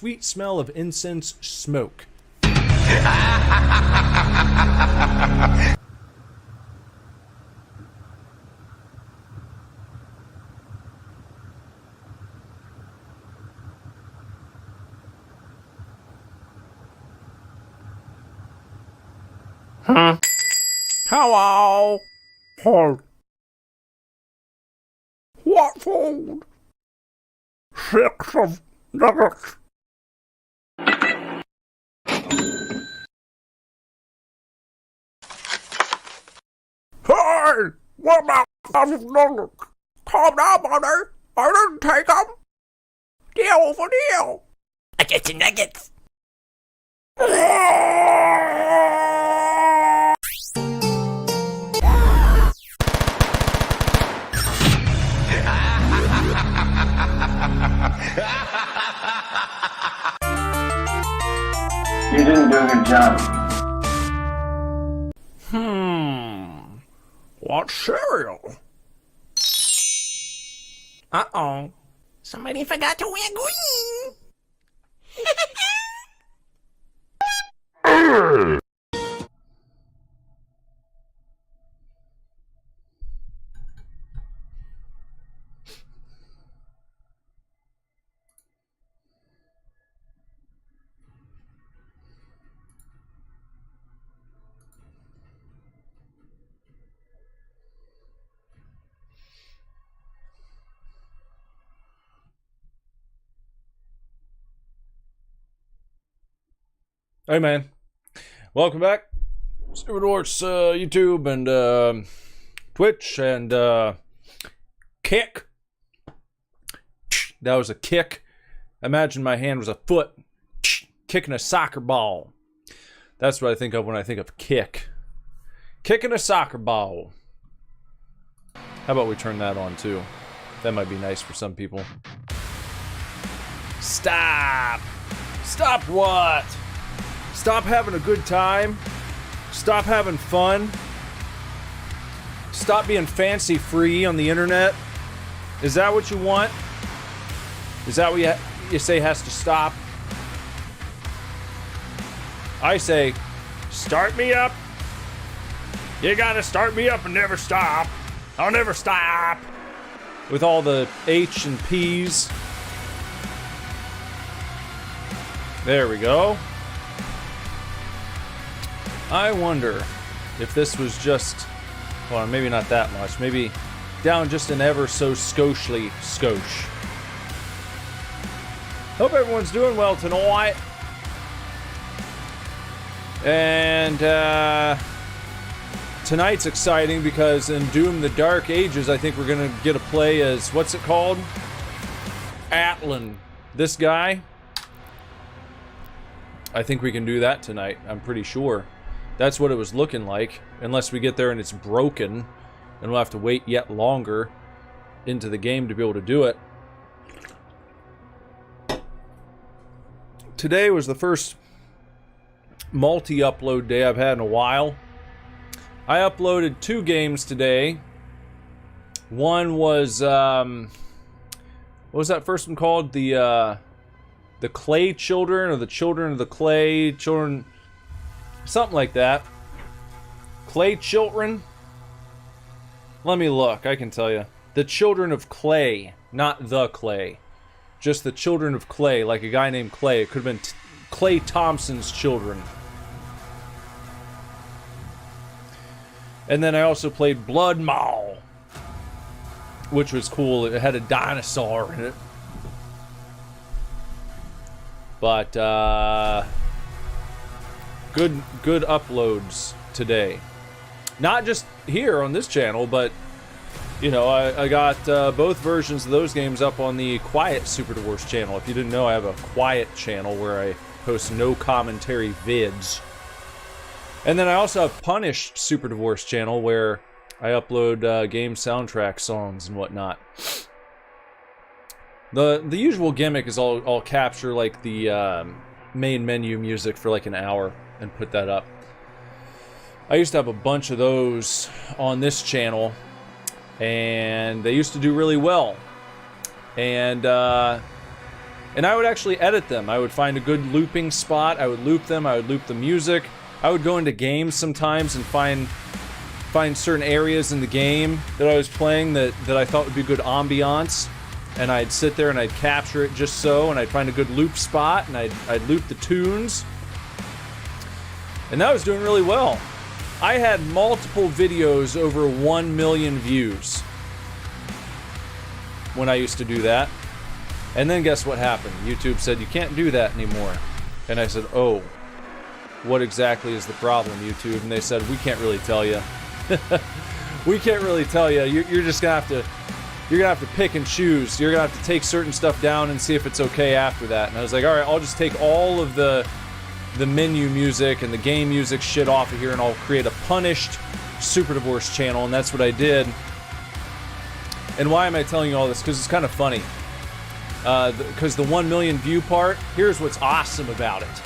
sweet smell of incense smoke. Huh? Hello? Hold. What food? 6 of nuggets. Hey! What about 5 of nuggets? Calm down, buddy. I didn't take them. Deal for deal. I get the nuggets. You didn't do a good job. What cereal? Uh-oh. Somebody forgot to wear green. Hey man, welcome back. Superdwarf's YouTube and Twitch and kick. That was a kick. Imagine my hand was a foot kicking a soccer ball. That's what I think of when I think of kick. Kicking a soccer ball. How about we turn that on too? That might be nice for some people. Stop! Stop what? Stop having a good time. Stop having fun. Stop being fancy free on the internet. Is that what you want? Is that what you say has to stop? I say, start me up. You gotta start me up and never stop. I'll never stop. With all the H and P's. There we go. I wonder if this was just, well, maybe not that much, maybe down just an ever so skoshly skosh. Hope everyone's doing well tonight. And tonight's exciting because in Doom the Dark Ages, I think we're gonna get a play as, what's it called? Atlan. This guy. I think we can do that tonight, I'm pretty sure. That's what it was looking like, unless we get there and it's broken, and we'll have to wait yet longer into the game to be able to do it. Today was the first multi-upload day I've had in a while. I uploaded 2 games today. One was, what was that first one called? The Clay Children, or the Children of the Clay Children... Something like that. Clay Children? Let me look, I can tell you. The Children of Clay, not the Clay. Just the Children of Clay, like a guy named Clay. It could have been Clay Thompson's children. And then I also played Blood Maul, which was cool. It had a dinosaur in it. But, good uploads today. Not just here on this channel, but, you know, I got both versions of those games up on the Quiet Superdwarfs channel. If you didn't know, I have a quiet channel where I post no commentary vids. And then I also have Punished Superdwarfs channel where I upload game soundtrack songs and whatnot. The usual gimmick is I'll capture like the main menu music for like an hour and put that up. I used to have a bunch of those on this channel, and they used to do really well. And And I would actually edit them. I would find a good looping spot. I would loop them. I would loop the music. I would go into games sometimes and find certain areas in the game that I was playing that I thought would be good ambiance. And I'd sit there and I'd capture it just so, and I'd find a good loop spot, and I'd loop the tunes. And that was doing really well. I had multiple videos over 1 million views when I used to do that. And then guess what happened? YouTube said, you can't do that anymore. And I said, oh, what exactly is the problem, YouTube? And they said, we can't really tell you. We can't really tell you. You're just gonna have to, pick and choose. You're gonna have to take certain stuff down and see if it's okay after that. And I was like, all right, I'll just take all of the menu music and the game music shit off of here, and I'll create a punished Super Divorce channel. And that's what I did. And why am I telling you all this? Because it's kind of funny. Because the 1 million view part, here's what's awesome about it,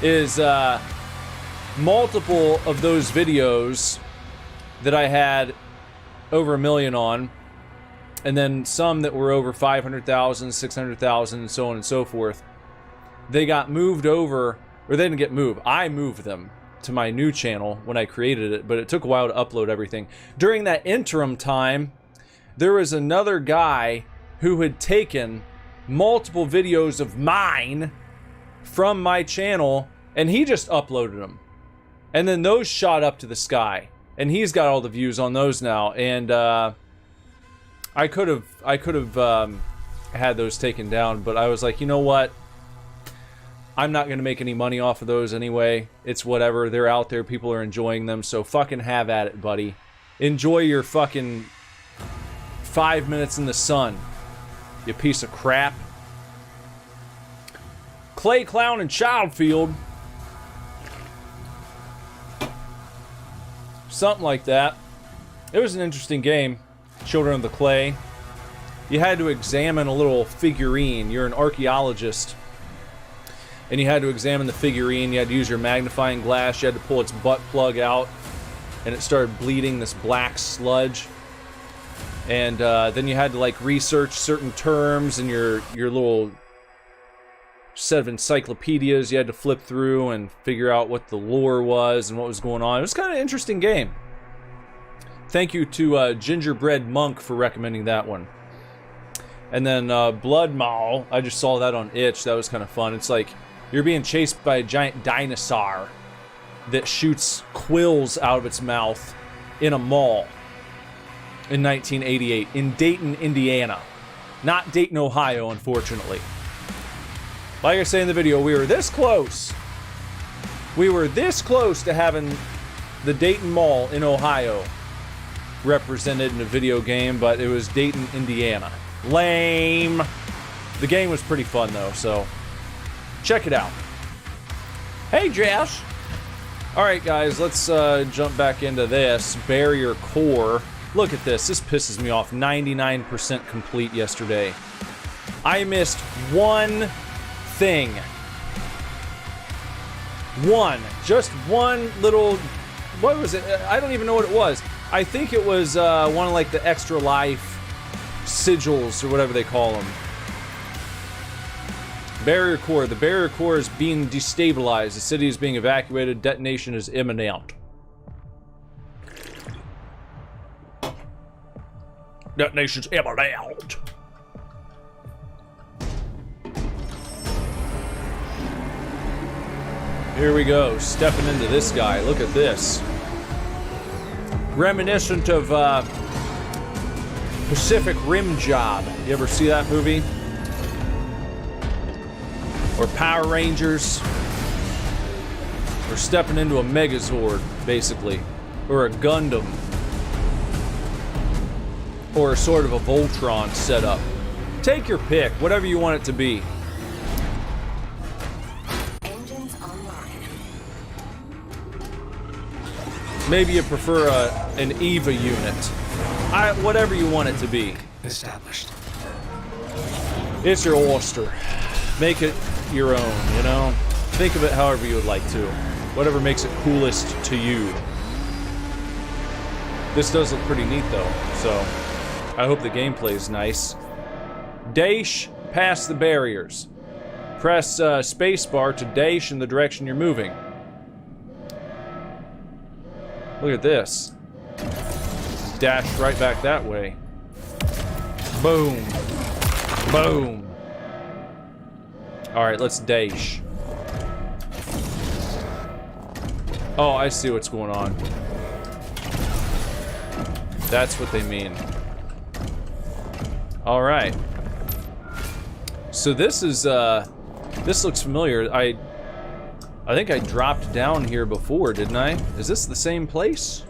is multiple of those videos that I had over 1 million on, and then some that were over 500,000, 600,000, and so on and so forth, they got moved over, or they didn't get moved. I moved them to my new channel when I created it, but it took a while to upload everything. During that interim time, there was another guy who had taken multiple videos of mine from my channel, and he just uploaded them, and then those shot up to the sky, and he's got all the views on those now. And I could have had those taken down, but I was like, you know what, I'm not gonna make any money off of those anyway. It's whatever, they're out there, people are enjoying them, so fucking have at it, buddy. Enjoy your fucking 5 minutes in the sun, you piece of crap. Clay Clown and Childfield. Something like that. It was an interesting game. Children of the Clay. You had to examine a little figurine. You're an archaeologist. And you had to examine the figurine. You had to use your magnifying glass. You had to pull its butt plug out. And it started bleeding this black sludge. And then you had to like research certain terms in your little set of encyclopedias you had to flip through and figure out what the lore was and what was going on. It was kind of an interesting game. Thank you to Gingerbread Monk for recommending that one. And then Blood Maul, I just saw that on Itch. That was kind of fun. It's like you're being chased by a giant dinosaur that shoots quills out of its mouth in a mall in 1988 in Dayton, Indiana. Not Dayton, Ohio, unfortunately. Like I say in the video, we were this close. We were this close to having the Dayton Mall in Ohio represented in a video game, but it was Dayton, Indiana. Lame. The game was pretty fun though, so check it out. Hey, Jess. Alright guys, let's jump back into this. Barrier Core. Look at this. This pisses me off. 99% complete yesterday. I missed one thing. Just one little, what was it? I don't even know what it was. I think it was one of like the extra life sigils or whatever they call them. Barrier Core. The barrier core is being destabilized. The city is being evacuated. Detonation is imminent. Detonation's imminent. Here we go, stepping into this guy. Look at this. Reminiscent of Pacific Rim Job. You ever see that movie? Or Power Rangers? We're stepping into a Megazord, basically. Or a Gundam. Or sort of a Voltron setup. Take your pick, whatever you want it to be. Maybe you prefer an EVA unit. Whatever you want it to be. Established. It's your oyster. Make it your own, you know? Think of it however you would like to. Whatever makes it coolest to you. This does look pretty neat though, so I hope the gameplay is nice. Daesh past the barriers. Press spacebar to dash in the direction you're moving. Look at this. Dash right back that way. Boom. Boom. Alright, let's dash. Oh, I see what's going on. That's what they mean. Alright. So this is, this looks familiar. I think I dropped down here before, didn't I? Is this the same place?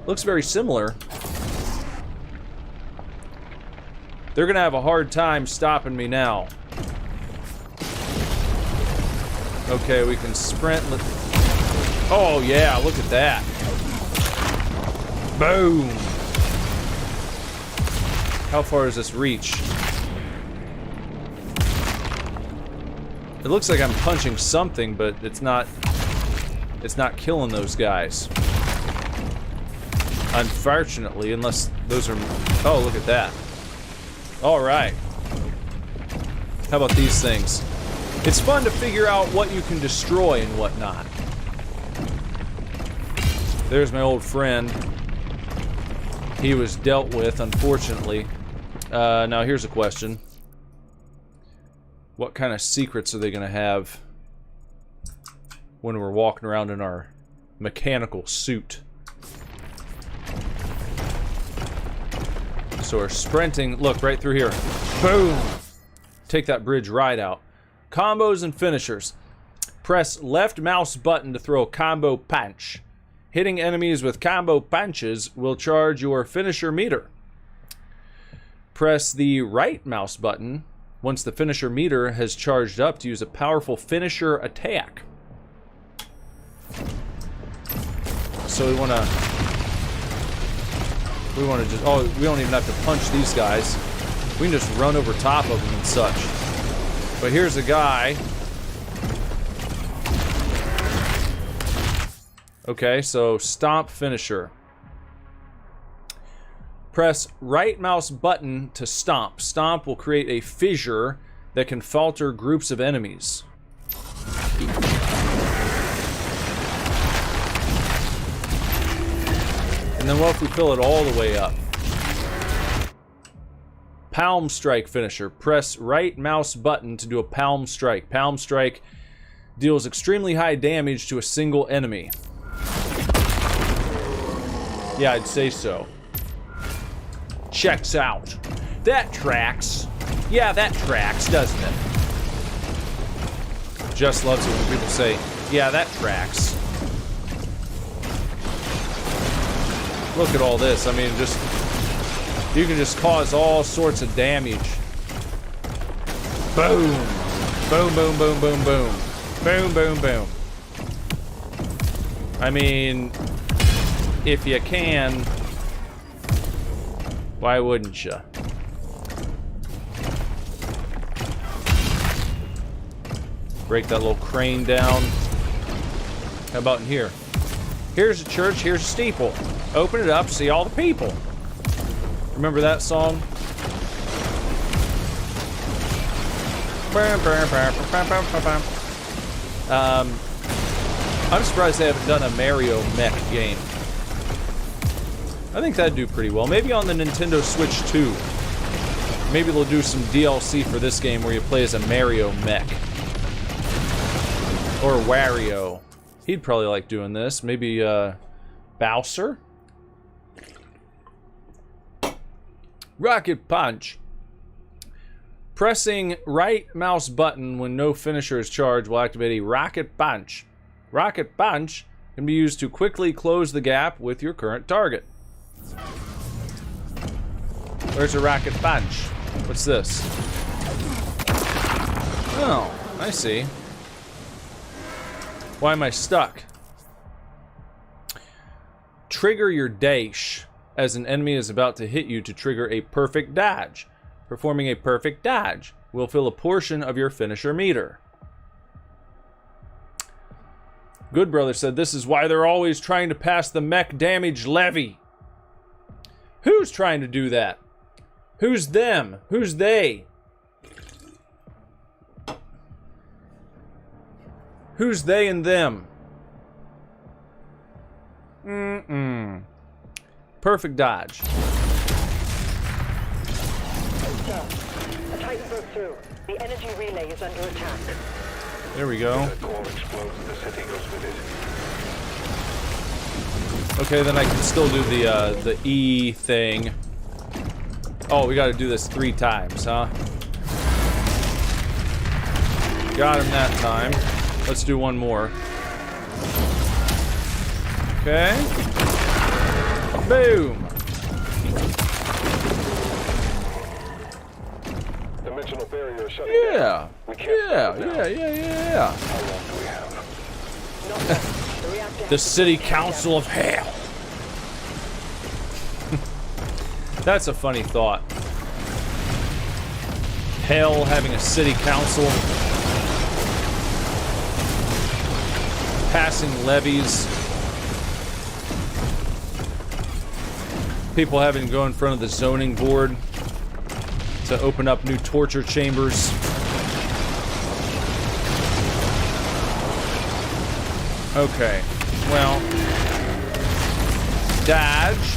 Looks very similar. They're gonna have a hard time stopping me now. Okay, we can sprint. Oh yeah, look at that. Boom. How far does this reach? It looks like I'm punching something, but it's not killing those guys. Unfortunately, unless those are... Oh, look at that. Alright. How about these things? It's fun to figure out what you can destroy and what not. There's my old friend. He was dealt with, unfortunately. Now here's a question. What kind of secrets are they gonna have when we're walking around in our mechanical suit? So we're sprinting. Look, right through here. Boom! Take that bridge right out. Combos and finishers. Press left mouse button to throw a combo punch. Hitting enemies with combo punches will charge your finisher meter. Press the right mouse button once the finisher meter has charged up to use a powerful finisher attack. So we want to just... Oh, we don't even have to punch these guys. We can just run over top of them and such. But here's a guy. Okay, so stomp finisher. Press right mouse button to stomp. Stomp will create a fissure that can falter groups of enemies. And then what if we fill it all the way up? Palm strike finisher. Press right mouse button to do a palm strike. Palm strike deals extremely high damage to a single enemy. Yeah, I'd say so. Checks out. That tracks. Yeah, that tracks, doesn't it? Just loves it when people say, yeah, that tracks. Look at all this. I mean, just... You can just cause all sorts of damage. Boom. Boom, boom, boom, boom, boom. Boom, boom, boom. I mean, if you can, why wouldn't you? Break that little crane down. How about in here? Here's a church, here's a steeple. Open it up, see all the people. Remember that song? I'm surprised they haven't done a Mario mech game. I think that'd do pretty well. Maybe on the Nintendo Switch 2. Maybe they'll do some DLC for this game where you play as a Mario mech. Or Wario. He'd probably like doing this. Maybe, Bowser? Rocket Punch. Pressing right mouse button when no finisher is charged will activate a Rocket Punch. Rocket Punch can be used to quickly close the gap with your current target. Where's a Rocket Punch? What's this? Oh, I see. Why am I stuck? Trigger your dash as an enemy is about to hit you to trigger a perfect dodge. Performing a perfect dodge will fill a portion of your finisher meter. Good Brother said this is why they're always trying to pass the mech damage levy. Who's trying to do that? Who's them? Who's they? Who's they and them? Perfect dodge. Sir, a Titan broke through. The energy relay is under attack. There we go. The core explodes, the city goes with it. Okay, then I can still do the E thing. Oh, we gotta do this 3 times, huh? Got him that time. Let's do one more. Okay. Boom! Dimensional barrier shutting Yeah! down. We can't Yeah, slow it down. yeah. How long do we have? Not long. The reactor The City Council of Hell. That's a funny thought. Hell having a city council. Passing levies. People having to go in front of the zoning board to open up new torture chambers. Okay, well, dodge.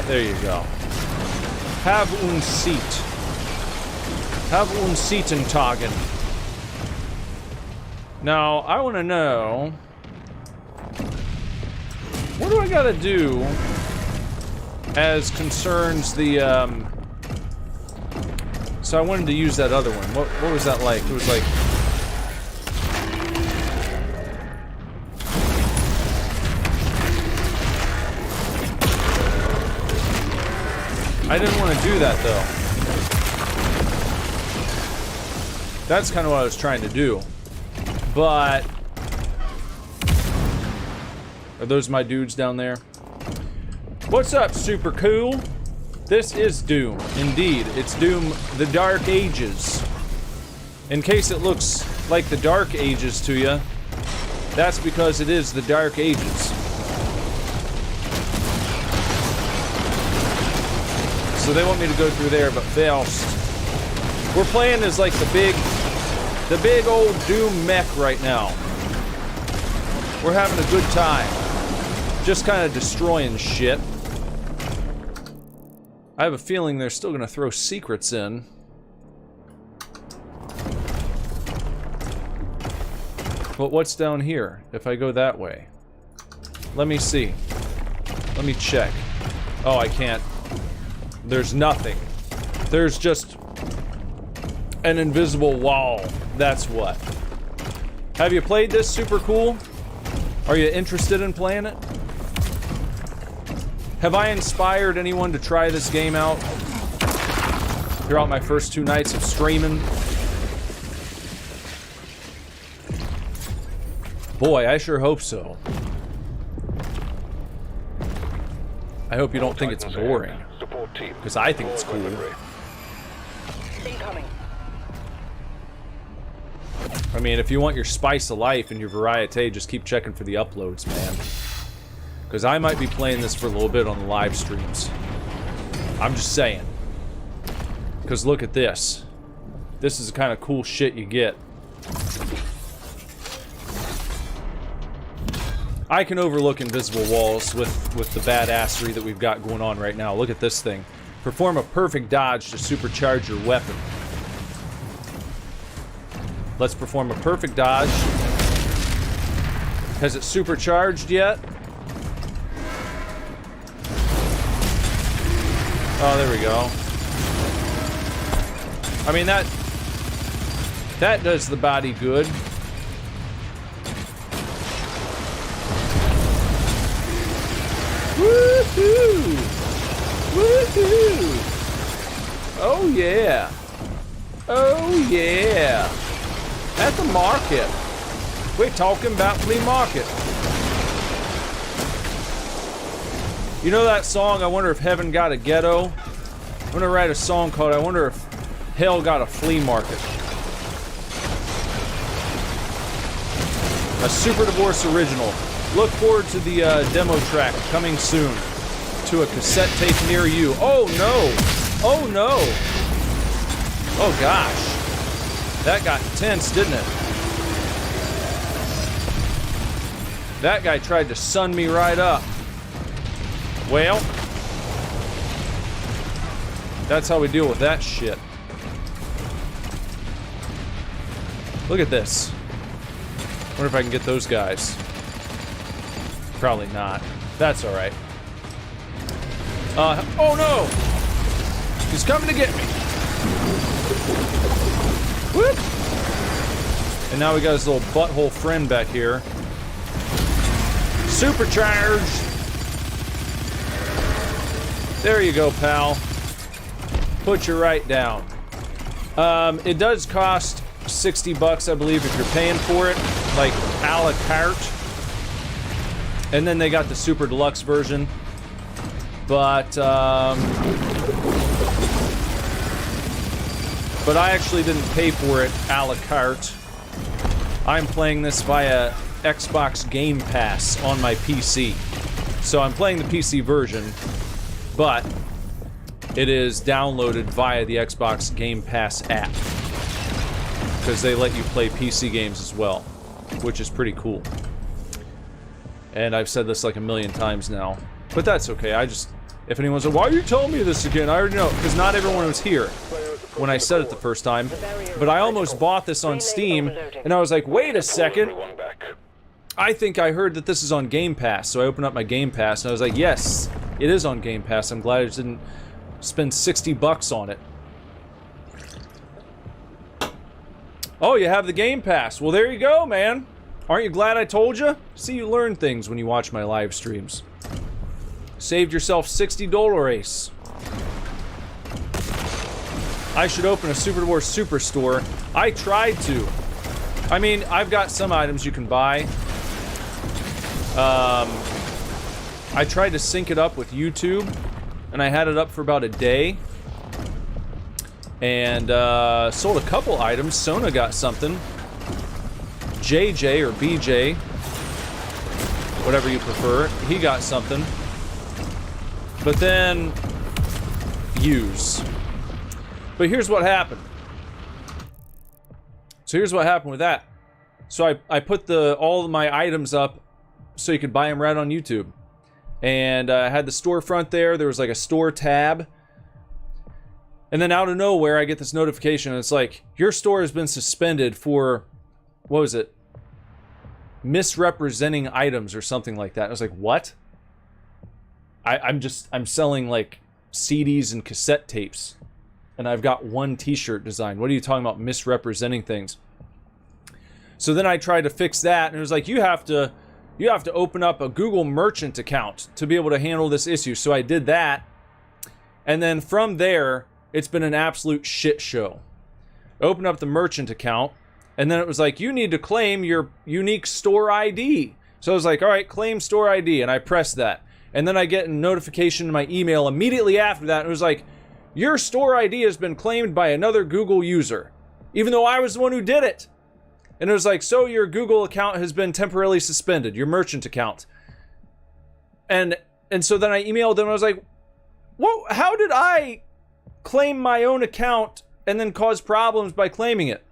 There you go. Have un seat. Have un Seatentagen. Now, I want to know... what do I gotta do as concerns the, So I wanted to use that other one. What was that like? It was like... I didn't want to do that, though. That's kind of what I was trying to do. But... are those my dudes down there? What's up, super cool? This is Doom. Indeed, it's Doom the Dark Ages. In case it looks like the Dark Ages to you, that's because it is the Dark Ages. So they want me to go through there, but first, we're playing as like the big old Doom mech right now. We're having a good time. Just kind of destroying shit. I have a feeling they're still gonna throw secrets in. But what's down here if I go that way? Let me see. Let me check. Oh, I can't. There's nothing. There's just an invisible wall. That's what. Have you played this? Super cool? Are you interested in playing it? Have I inspired anyone to try this game out throughout my first 2 nights of streaming? Boy, I sure hope so. I hope you don't think it's boring. Because I think it's cool. incoming. I mean, if you want your spice of life and your variety, just keep checking for the uploads, man. Because I might be playing this for a little bit on the live streams. I'm just saying. Because look at this. This is the kind of cool shit you get. I can overlook invisible walls with the badassery that we've got going on right now. Look at this thing. Perform a perfect dodge to supercharge your weapon. Let's perform a perfect dodge. Has it supercharged yet? Oh, there we go. I mean, that does the body good. Woohoo! Woohoo! Oh yeah! Oh yeah! At the market. We're talking about flea market. You know that song, I Wonder If Heaven Got a Ghetto? I'm gonna write a song called I Wonder If Hell Got a Flea Market. A Super Divorce original. Look forward to the demo track coming soon. to a cassette tape near you. Oh no! Oh no! Oh gosh. That got intense, didn't it? That guy tried to sun me right up. Well, that's how we deal with that shit. Look at this. Wonder if I can get those guys. Probably not. That's alright. Oh no! He's coming to get me! Whoop! And now we got his little butthole friend back here. Supercharged! There you go, pal. Put you right down. It does cost $60, I believe, if you're paying for it, like a la carte. And then they got the super deluxe version. But I actually didn't pay for it a la carte. I'm playing this via Xbox Game Pass on my PC. So I'm playing the PC version, but it is downloaded via the Xbox Game Pass app. Because they let you play PC games as well, which is pretty cool. And I've said this like a million times now, but that's okay. If anyone's like, why are you telling me this again? I already know, because not everyone was here when I said it the first time. But I almost bought this on Steam, and I was like, wait a second. I think I heard that this is on Game Pass, so I opened up my Game Pass, and I was like, yes, it is on Game Pass. I'm glad I just didn't spend $60 on it. Oh, you have the Game Pass. Well, there you go, man. Aren't you glad I told you? See, you learn things when you watch my live streams. Saved yourself $60. I should open a Super Wars Superstore. I tried to. I mean, I've got some items you can buy. I tried to sync it up with YouTube, and I had it up for about a day. And sold a couple items. Sona got something. JJ or BJ, whatever you prefer, he got something. But then use. But here's what happened. So here's what happened with that. So I put all of my items up so you could buy them right on YouTube. And I had the storefront there. There was like a store tab. And then out of nowhere, I get this notification. And it's like, your store has been suspended for, what was it? Misrepresenting items or something like that. I was like, what? I'm selling like CDs and cassette tapes. And I've got one t-shirt design. What are you talking about misrepresenting things? So then I tried to fix that, and it was like, you have to open up a Google Merchant account to be able to handle this issue. So I did that. And then from there, it's been an absolute shit show. I opened up the Merchant account, and then it was like, you need to claim your unique store ID. So I was like, all right, claim store ID, and I pressed that. And then I get a notification in my email immediately after that, and it was like, your store ID has been claimed by another Google user, even though I was the one who did it. And it was like, so your Google account has been temporarily suspended, your merchant account. And so then I emailed them, and I was like, what? How did I claim my own account and then cause problems by claiming it?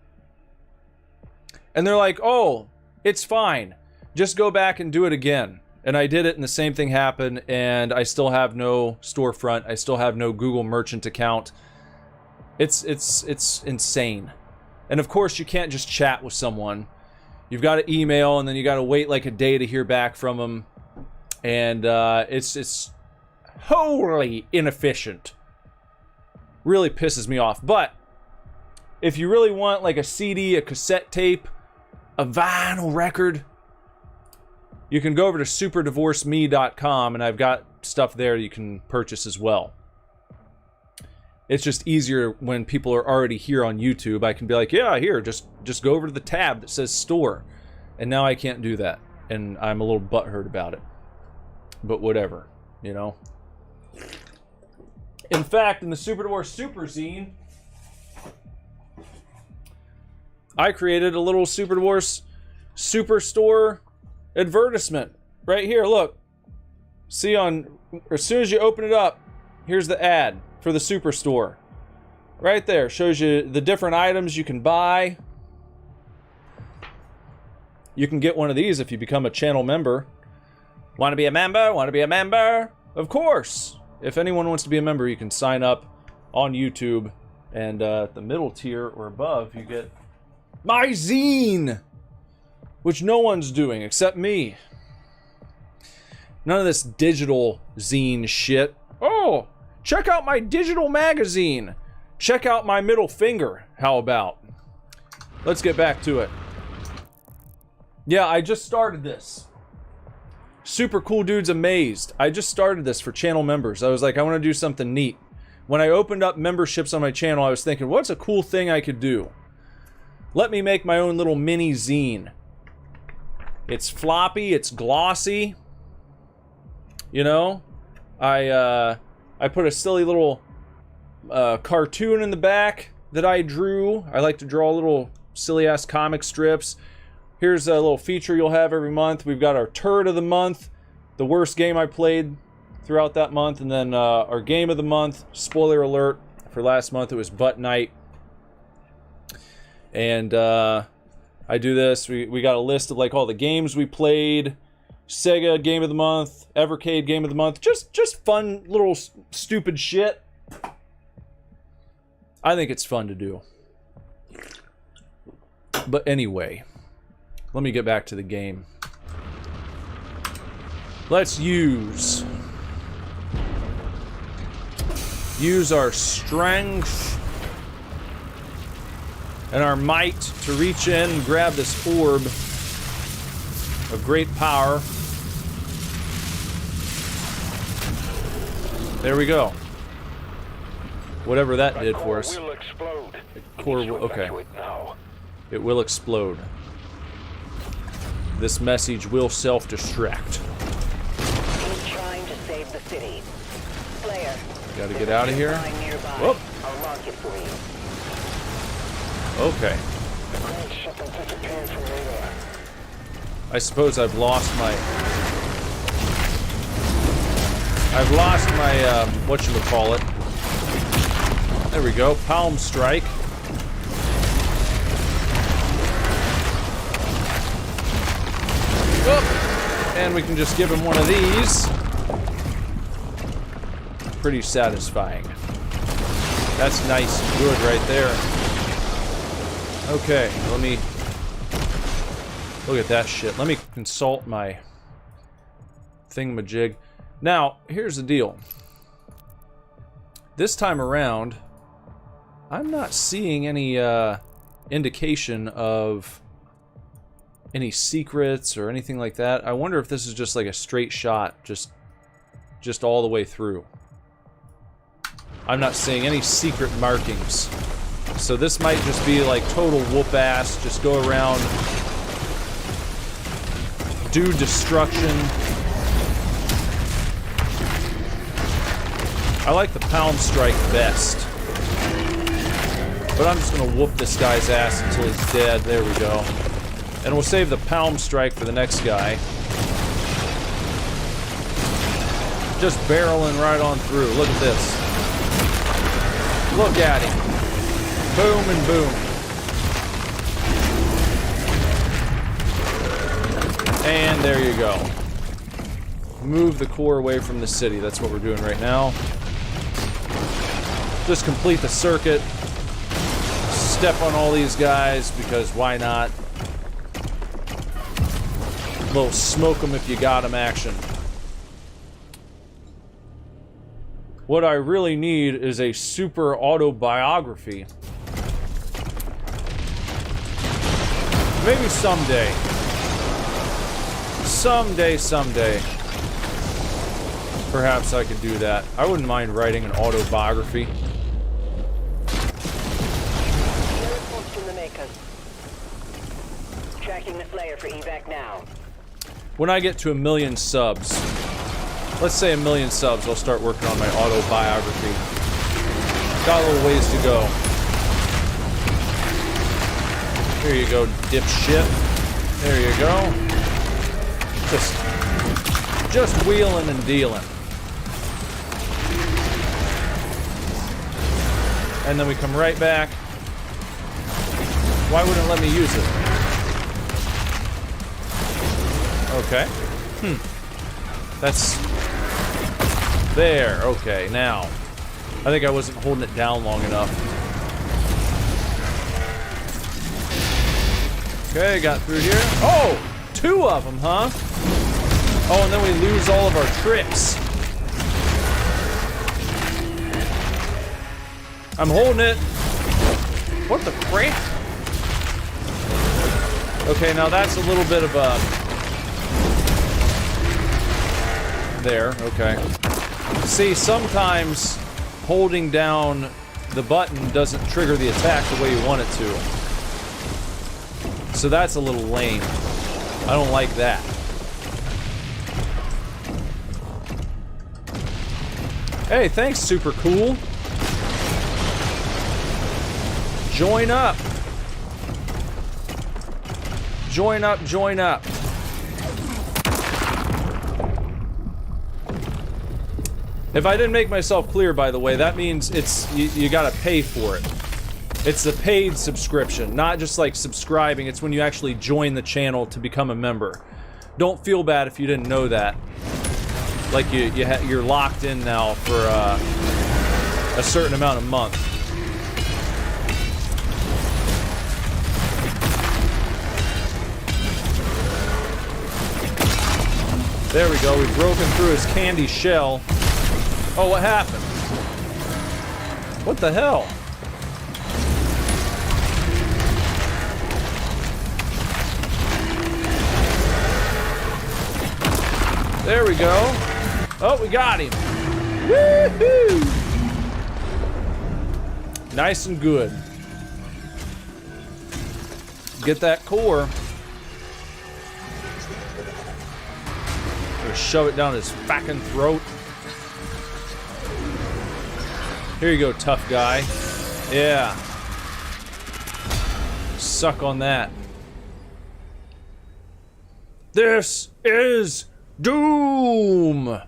And they're like, oh, it's fine. Just go back and do it again. And I did it, and the same thing happened, and I still have no storefront. I still have no Google Merchant account. It's insane. And of course, you can't just chat with someone. You've got to email, and then you got to wait like a day to hear back from them. And it's wholly inefficient. Really pisses me off. But if you really want like a CD, a cassette tape, a vinyl record, you can go over to superdivorceme.com, and I've got stuff there you can purchase as well. It's just easier when people are already here on YouTube. I can be like, yeah, here, just go over to the tab that says store. And now I can't do that. And I'm a little butthurt about it. But whatever, you know. In fact, in the Super Divorce Super Zine, I created a little Super Divorce Superstore advertisement. Right here, look. See on, as soon as you open it up, here's the ad for the Superstore. Right there, shows you the different items you can buy. You can get one of these if you become a channel member. Want to be a member? Want to be a member? Of course! If anyone wants to be a member, you can sign up on YouTube. And at the middle tier or above, you get my zine! Which no one's doing except me. None of this digital zine shit. Oh, check out my digital magazine. Check out my middle finger. How about? Let's get back to it. Yeah, I just started this. Super Cool Dudes Amazed. I just started this for channel members. I was like, I want to do something neat. When I opened up memberships on my channel, I was thinking, what's a cool thing I could do? Let me make my own little mini zine. It's floppy, it's glossy. You know? I put a silly little cartoon in the back that I drew. I like to draw little silly-ass comic strips. Here's a little feature you'll have every month. We've got our turd of the month, the worst game I played throughout that month, and then our game of the month. Spoiler alert, for last month it was Butt Night. And I do this. We got a list of like all the games we played. Sega game of the month, Evercade game of the month. Just fun little stupid shit. I think it's fun to do. But anyway, let me get back to the game. Let's use our strength and our might to reach in and grab this orb of great power. There we go. Whatever that did for us. Will explode. Core will, okay. It will explode. This message will self-destruct. Keep trying to save the city. Slayer. Gotta get out of here. Whoop. I'll mark it for you. Okay. I suppose I've lost my whatchamacallit. There we go, palm strike. Whoop. And we can just give him one of these. Pretty satisfying. That's nice and good right there. Okay, let me look at that shit. Let me consult my thingamajig. Now, here's the deal. This time around, I'm not seeing any indication of any secrets or anything like that. I wonder if this is just like a straight shot, just all the way through. I'm not seeing any secret markings. So this might just be like total whoop ass, just go around, do destruction. I like the palm strike best. But I'm just gonna whoop this guy's ass until he's dead. There we go. And we'll save the palm strike for the next guy. Just barreling right on through. Look at this. Look at him. Boom and boom. And there you go. Move the core away from the city. That's what we're doing right now. Just complete the circuit. Step on all these guys, because why not? Little smoke them if you got them action. What I really need is a super autobiography. Maybe someday. Someday. Perhaps I could do that. I wouldn't mind writing an autobiography. Tracking the Slayer for evac now. When I get to 1 million subs, let's say 1 million subs, I'll start working on my autobiography. Got a little ways to go. Here you go, dipshit. There you go. Just Just wheeling and dealing. And then we come right back. Why wouldn't it let me use it? Okay. That's... There. Okay, now. I think I wasn't holding it down long enough. Okay, got through here. Oh! 2 of them, huh? Oh, and then we lose all of our tricks. I'm holding it. What the frick? Okay, now that's a little bit of a... There, okay. See, sometimes holding down the button doesn't trigger the attack the way you want it to. So that's a little lame. I don't like that. Hey, thanks, super cool. Join up. Join up, join up. If I didn't make myself clear, by the way, that means it's you gotta pay for it. It's a paid subscription, not just like subscribing. It's when you actually join the channel to become a member. Don't feel bad if you didn't know that. Like you're locked in now for a certain amount a month. There we go. We've broken through his candy shell. Oh, what happened? What the hell? There we go. Oh, we got him. Woohoo! Nice and good. Get that core. Gonna shove it down his fucking throat. Here you go, tough guy. Yeah. Suck on that. This is Doom!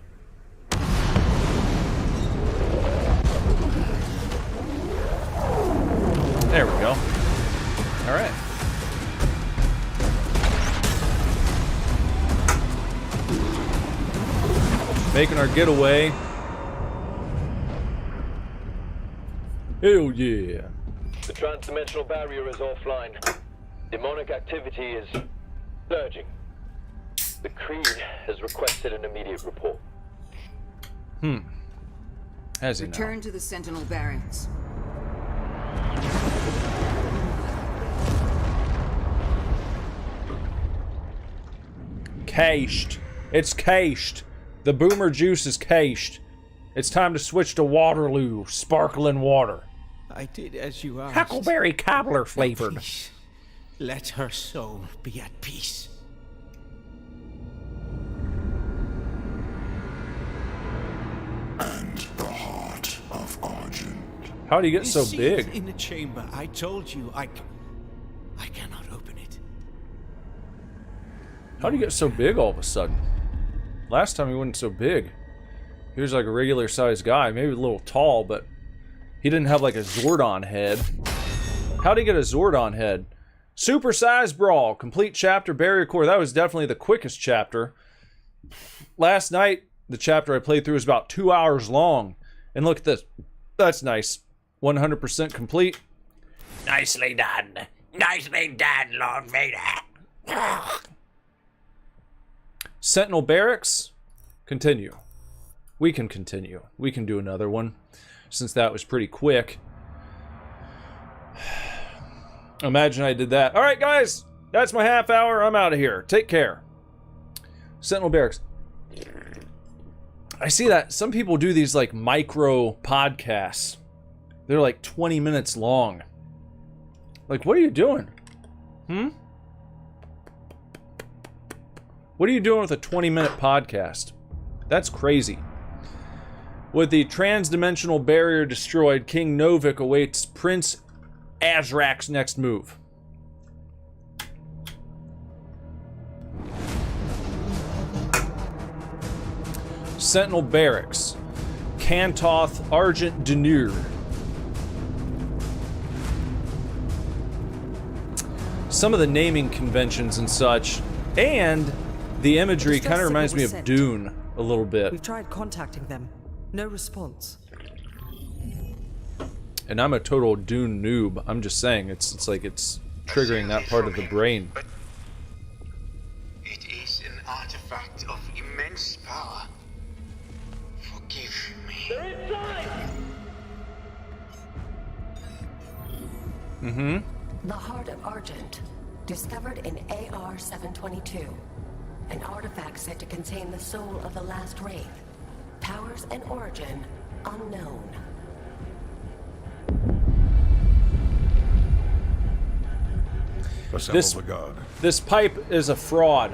There we go. Alright. Making our getaway. Hell yeah. The transdimensional barrier is offline. Demonic activity is surging. The Creed has requested an immediate report. Has he now? Return to the Sentinel barracks. Cached. It's cached. The boomer juice is cached. It's time to switch to Waterloo. Sparkling water. I did as you asked. Huckleberry cobbler flavored. Peace. Let her soul be at peace. And the heart of Argent. How do you get so Is sealed big? in the chamber. I told you I cannot open it. How do you get so big all of a sudden? Last time he wasn't so big. He was like a regular sized guy, maybe a little tall, but he didn't have like a Zordon head. How'd he get a Zordon head? Super Size Brawl, complete chapter, Barrier Core. That was definitely the quickest chapter. Last night, the chapter I played through was about 2 hours long. And look at this. That's nice. 100% complete. Nicely done. Nicely done, Lord Vader. Sentinel Barracks. Continue. We can continue. We can do another one, since that was pretty quick. Imagine I did that. Alright, guys. That's my half hour. I'm out of here. Take care. Sentinel Barracks. I see that some people do these like micro podcasts. They're like 20 minutes long. Like, what are you doing? What are you doing with a 20-minute podcast? That's crazy. With the transdimensional barrier destroyed, King Novik awaits Prince Azrak's next move. Sentinel Barracks. Cantoth Argent Denure. Some of the naming conventions and such, and the imagery kind of reminds me of Dune a little bit. We've tried contacting them. No response. And I'm a total Dune noob. I'm just saying, it's like it's triggering that part of the brain. But it is an artifact of immense power. Forgive me. They're inside! Mm-hmm. The Heart of Argent, discovered in AR-722. An artifact said to contain the soul of the last wraith. Powers and origin unknown. This pipe is a fraud.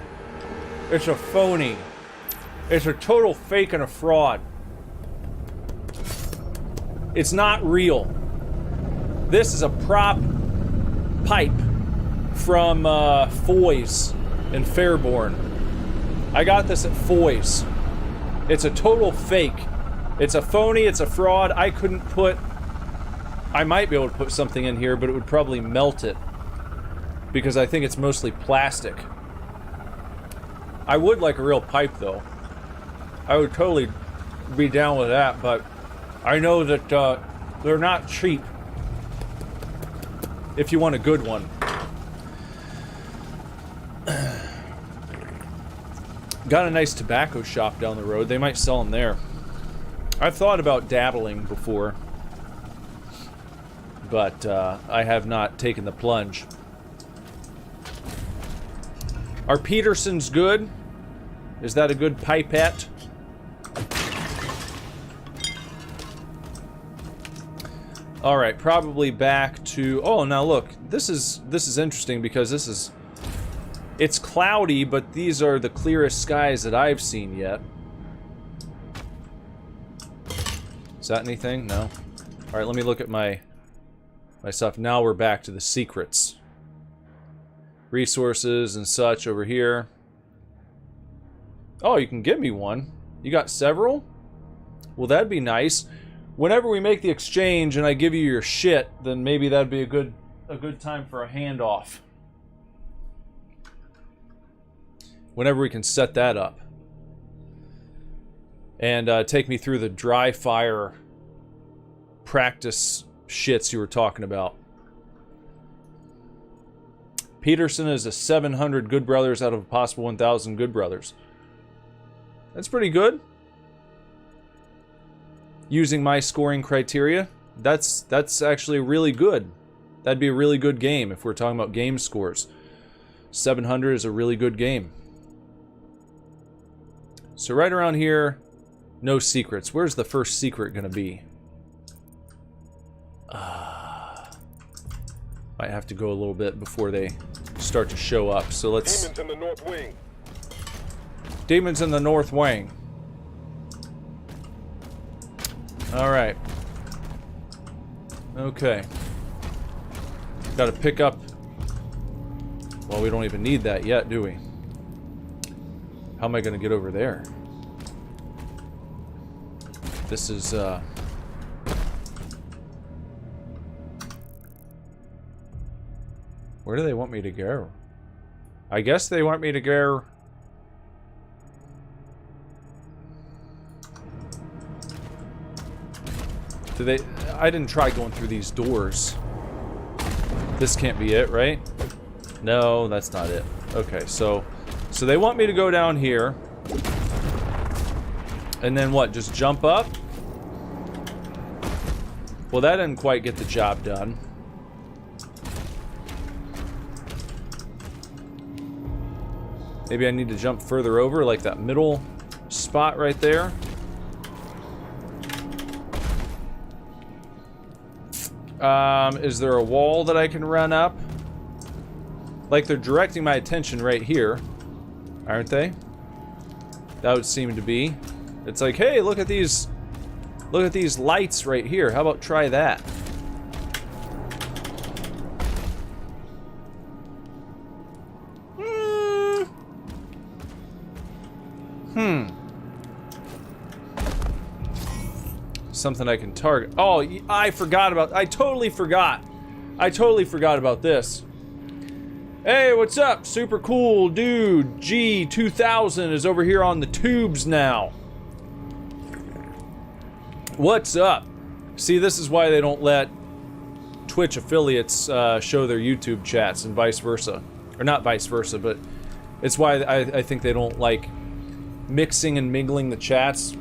It's a phony. It's a total fake and a fraud. It's not real. This is a prop pipe from Foy's in Fairborn. I got this at Foy's. It's a total fake. It's a phony, it's a fraud. I might be able to put something in here, but it would probably melt it. Because I think it's mostly plastic. I would like a real pipe, though. I would totally be down with that, but I know that they're not cheap. If you want a good one. Got a nice tobacco shop down the road. They might sell them there. I've thought about dabbling before. But I have not taken the plunge. Are Petersons good? Is that a good pipette? All right, probably back to. Oh, now look, this is interesting because it's cloudy, but these are the clearest skies that I've seen yet. Is that anything? No. All right, let me look at my stuff. Now we're back to the secrets. Resources and such over here. Oh, you can give me one. You got several? Well, that'd be nice. Whenever we make the exchange and I give you your shit, then maybe that'd be a good time for a handoff. Whenever we can set that up. And take me through the dry fire practice shits you were talking about. Peterson is a 700 good brothers out of a possible 1,000 good brothers. That's pretty good. Using my scoring criteria, that's actually really good. That'd be a really good game if we're talking about game scores. 700 is a really good game. So right around here, no secrets. Where's the first secret gonna be? Might have to go a little bit before they start to show up. So let's... Demons in the north wing. Demons in the north wing. Alright. Okay. Gotta pick up... Well, we don't even need that yet, do we? How am I gonna get over there? This is, Where do they want me to go? I guess they want me to go... Do they... I didn't try going through these doors. This can't be it, right? No, that's not it. Okay, so they want me to go down here. And then what? Just jump up? Well, that didn't quite get the job done. Maybe I need to jump further over, like that middle spot right there. Is there a wall that I can run up? Like they're directing my attention right here, aren't they? That would seem to be. It's like, hey, look at these lights right here. How about try that? something I can target. Oh, I totally forgot about this. Hey, what's up? Super cool dude. G2000 is over here on the tubes now. What's up? See, this is why they don't let Twitch affiliates show their YouTube chats and vice versa. Or not vice versa, but it's why I think they don't like mixing and mingling the chats.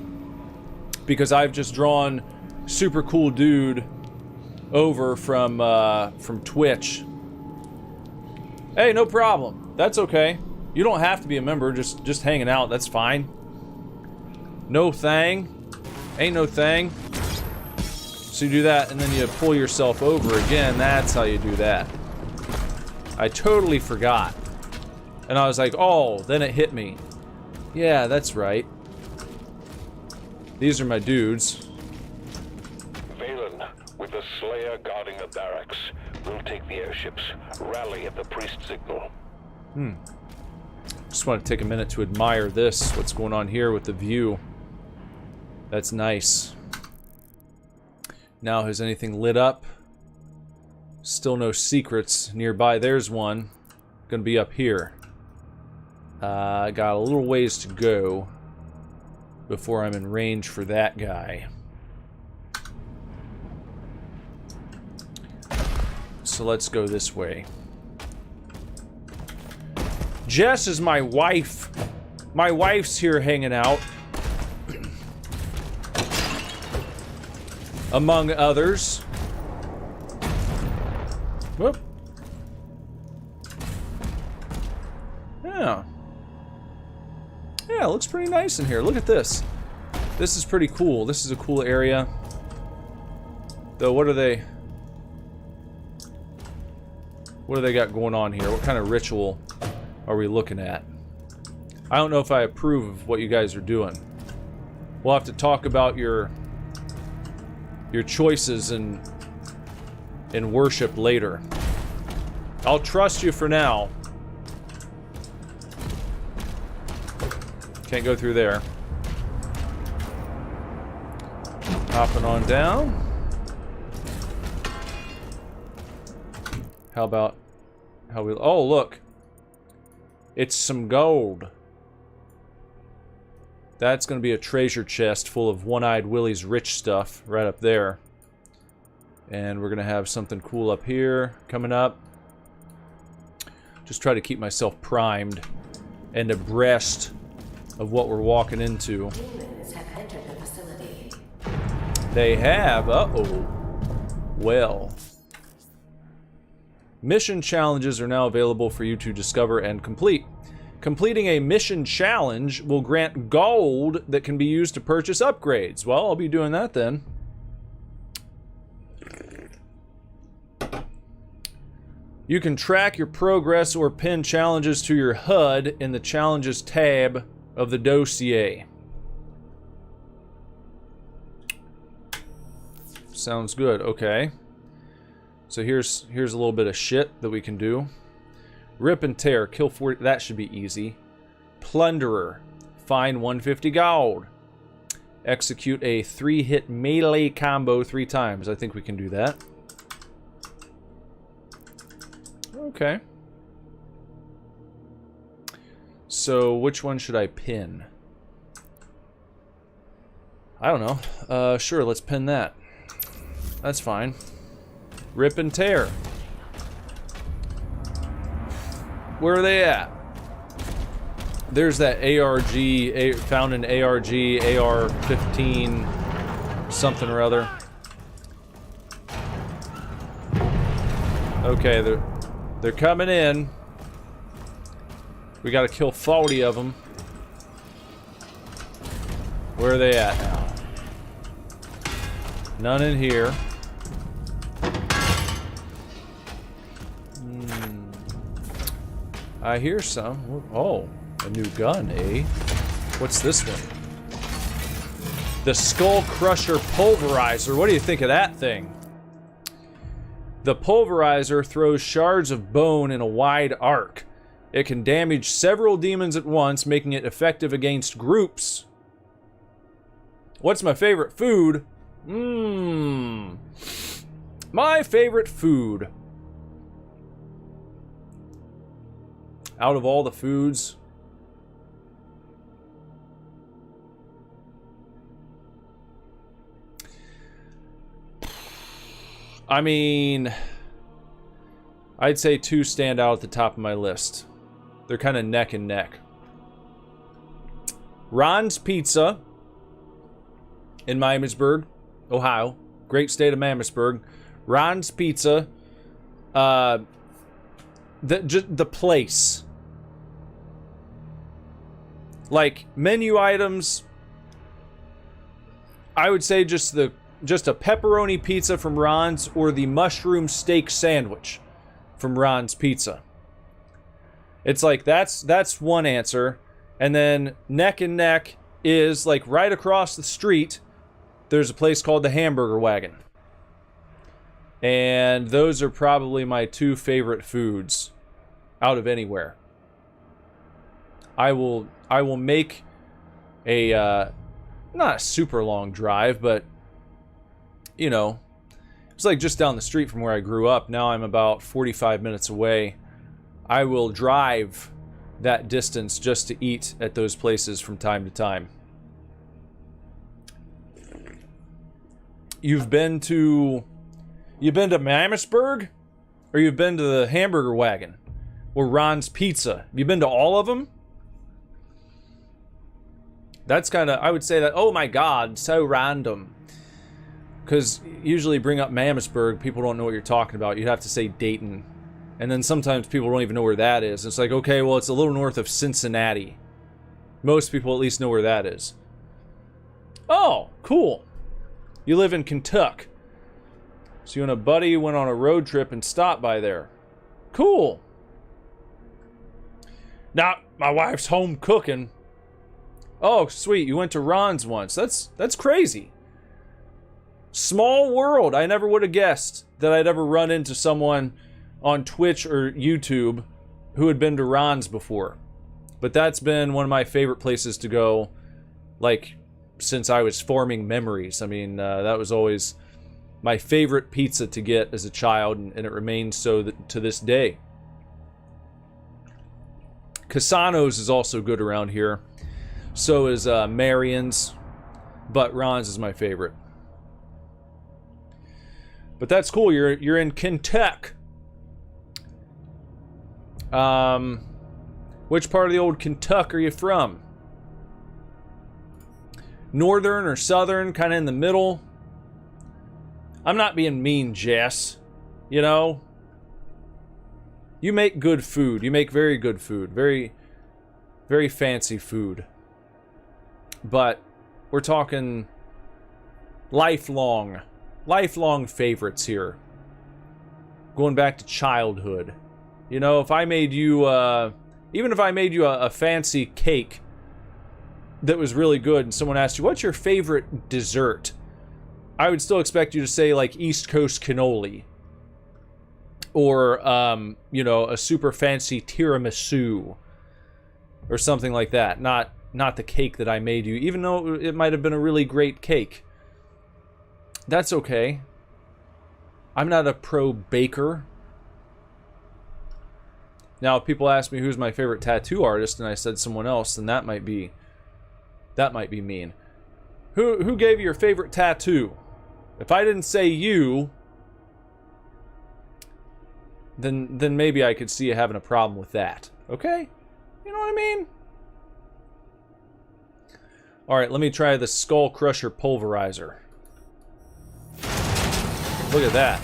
Because I've just drawn super cool dude over from Twitch. Hey, no problem. That's okay. You don't have to be a member, just hanging out, that's fine. No thing. Ain't no thing. So you do that, and then you pull yourself over again. That's how you do that. I totally forgot. And I was like, oh, then it hit me. Yeah, that's right. These are my dudes. Valen, with the Slayer guarding the barracks, we'll take the airships. Rally at the priest signal. Just want to take a minute to admire this. What's going on here with the view. That's nice. Now, has anything lit up? Still no secrets nearby. There's one. Gonna be up here. I got a little ways to go before I'm in range for that guy. So let's go this way. Jess is my wife. My wife's here hanging out. Among others. Whoop. Yeah. Yeah, it looks pretty nice in here. Look at this. This is pretty cool. This is a cool area. Though, what do they got going on here? What kind of ritual are we looking at? I don't know if I approve of what you guys are doing. We'll have to talk about your choices in worship later. I'll trust you for now. Can't go through there. Hopping on down. How about how we... Oh, look. It's some gold. That's going to be a treasure chest full of One-Eyed Willie's rich stuff right up there. And we're going to have something cool up here coming up. Just try to keep myself primed and abreast of what we're walking into. Demons have entered the facility. They have? Uh-oh. Well. Mission challenges are now available for you to discover and complete. Completing a mission challenge will grant gold that can be used to purchase upgrades. Well, I'll be doing that then. You can track your progress or pin challenges to your HUD in the Challenges tab of the dossier. Sounds good. Okay. So here's a little bit of shit that we can do. Rip and tear, kill 40. That should be easy. Plunderer, find 150 gold. Execute a 3-hit melee combo 3 times. I think we can do that. Okay. So which one should I pin? I don't know. Sure, let's pin that. That's fine. Rip and tear. Where are they at? There's that ARG, found in ARG, AR-15, something or other. Okay, they're coming in. We gotta kill 40 of them. Where are they at now? None in here. I hear some. Oh, a new gun, eh? What's this one? The Skull Crusher Pulverizer. What do you think of that thing? The Pulverizer throws shards of bone in a wide arc. It can damage several demons at once, making it effective against groups. What's my favorite food? My favorite food. Out of all the foods, I mean, I'd say two stand out at the top of my list. They're kind of neck and neck. Ron's Pizza in Miamisburg, Ohio. Great state of Miamisburg. Ron's Pizza. The place. Like, menu items, I would say just a pepperoni pizza from Ron's or the mushroom steak sandwich from Ron's Pizza. It's like, that's one answer. And then neck and neck is, like, right across the street, there's a place called the Hamburger Wagon. And those are probably my two favorite foods out of anywhere. I will make a, not a super long drive, but, you know, it's like just down the street from where I grew up. Now I'm about 45 minutes away. I will drive that distance just to eat at those places from time to time. You've been to Miamisburg? Or you've been to the Hamburger Wagon? Or Ron's Pizza? Have you been to all of them? That's kind of, I would say that, oh my god, so random. Because usually bring up Miamisburg, people don't know what you're talking about. You'd have to say Dayton. And then sometimes people don't even know where that is. It's like, okay, well, it's a little north of Cincinnati. Most people at least know where that is. Oh, cool. You live in Kentucky. So you and a buddy went on a road trip and stopped by there. Cool. Now, my wife's home cooking. Oh, sweet. You went to Ron's once. That's crazy. Small world. I never would have guessed that I'd ever run into someone on Twitch or YouTube who had been to Ron's before. But that's been one of my favorite places to go, like, since I was forming memories. I mean, that was always my favorite pizza to get as a child, and it remains so to this day. Casano's is also good around here. So is Marion's, but Ron's is my favorite. But that's cool. You're in Kentucky. Which part of the old Kentucky are you from? Northern or southern, kind of in the middle? I'm not being mean, Jess. You know? You make good food. You make very good food. Very, very fancy food. But we're talking lifelong favorites here. Going back to childhood. You know, if I made you, even if I made you a fancy cake that was really good and someone asked you, what's your favorite dessert? I would still expect you to say, like, East Coast cannoli. Or, you know, a super fancy tiramisu. Or something like that. Not the cake that I made you, even though it might have been a really great cake. That's okay. I'm not a pro baker. Now, if people ask me who's my favorite tattoo artist, and I said someone else, then that might be mean. Who gave you your favorite tattoo? If I didn't say you, then maybe I could see you having a problem with that. Okay? You know what I mean? Alright, let me try the Skull Crusher Pulverizer. Look at that.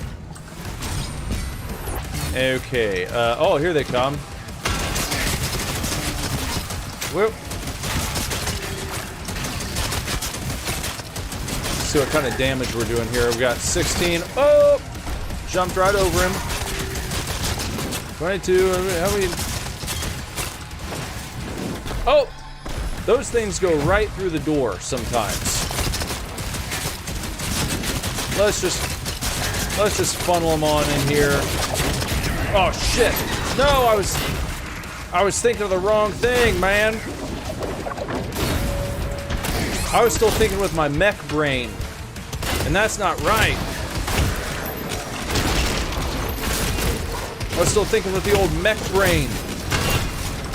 Okay, oh, here they come. Whoop. Let's see what kind of damage we're doing here. We got 16. Oh! Jumped right over him. 22. How many? Oh! Those things go right through the door sometimes. Let's just funnel them on in here. Oh shit! No, I was thinking of the wrong thing, man. I was still thinking with my mech brain. And that's not right. I was still thinking with the old mech brain.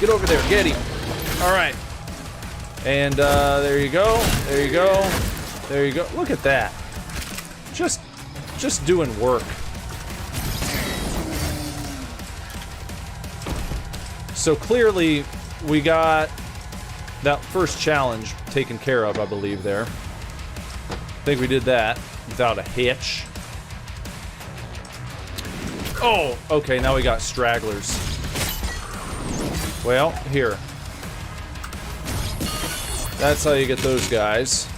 Get over there, get him. Alright. And there you go. There you go. There you go. Look at that. Just doing work. So clearly we got that first challenge taken care of, I believe, there. I think we did that without a hitch. Oh, okay, now we got stragglers. Well, here. That's how you get those guys.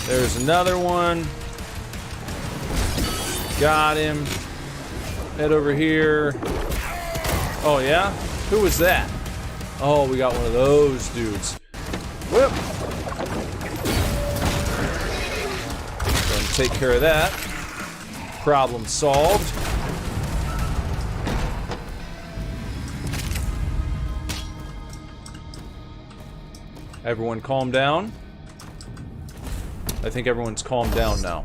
There's another one. Got him. Head over here. Oh, yeah? Who was that? Oh, we got one of those dudes. Whip. Gonna take care of that. Problem solved. Everyone calm down. I think everyone's calmed down now.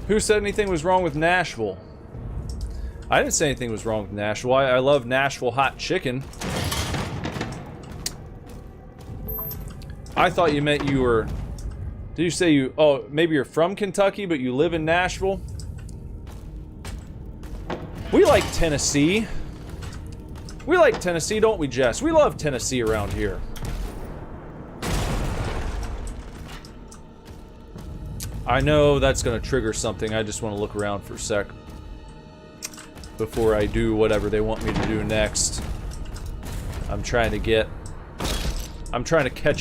Who said anything was wrong with Nashville? I didn't say anything was wrong with Nashville. I love Nashville hot chicken. I thought you meant you were... Did you say you... Oh, maybe you're from Kentucky, but you live in Nashville? We like Tennessee. We like Tennessee, don't we, Jess? We love Tennessee around here. I know that's going to trigger something. I just want to look around for a sec before I do whatever they want me to do next. I'm trying to catch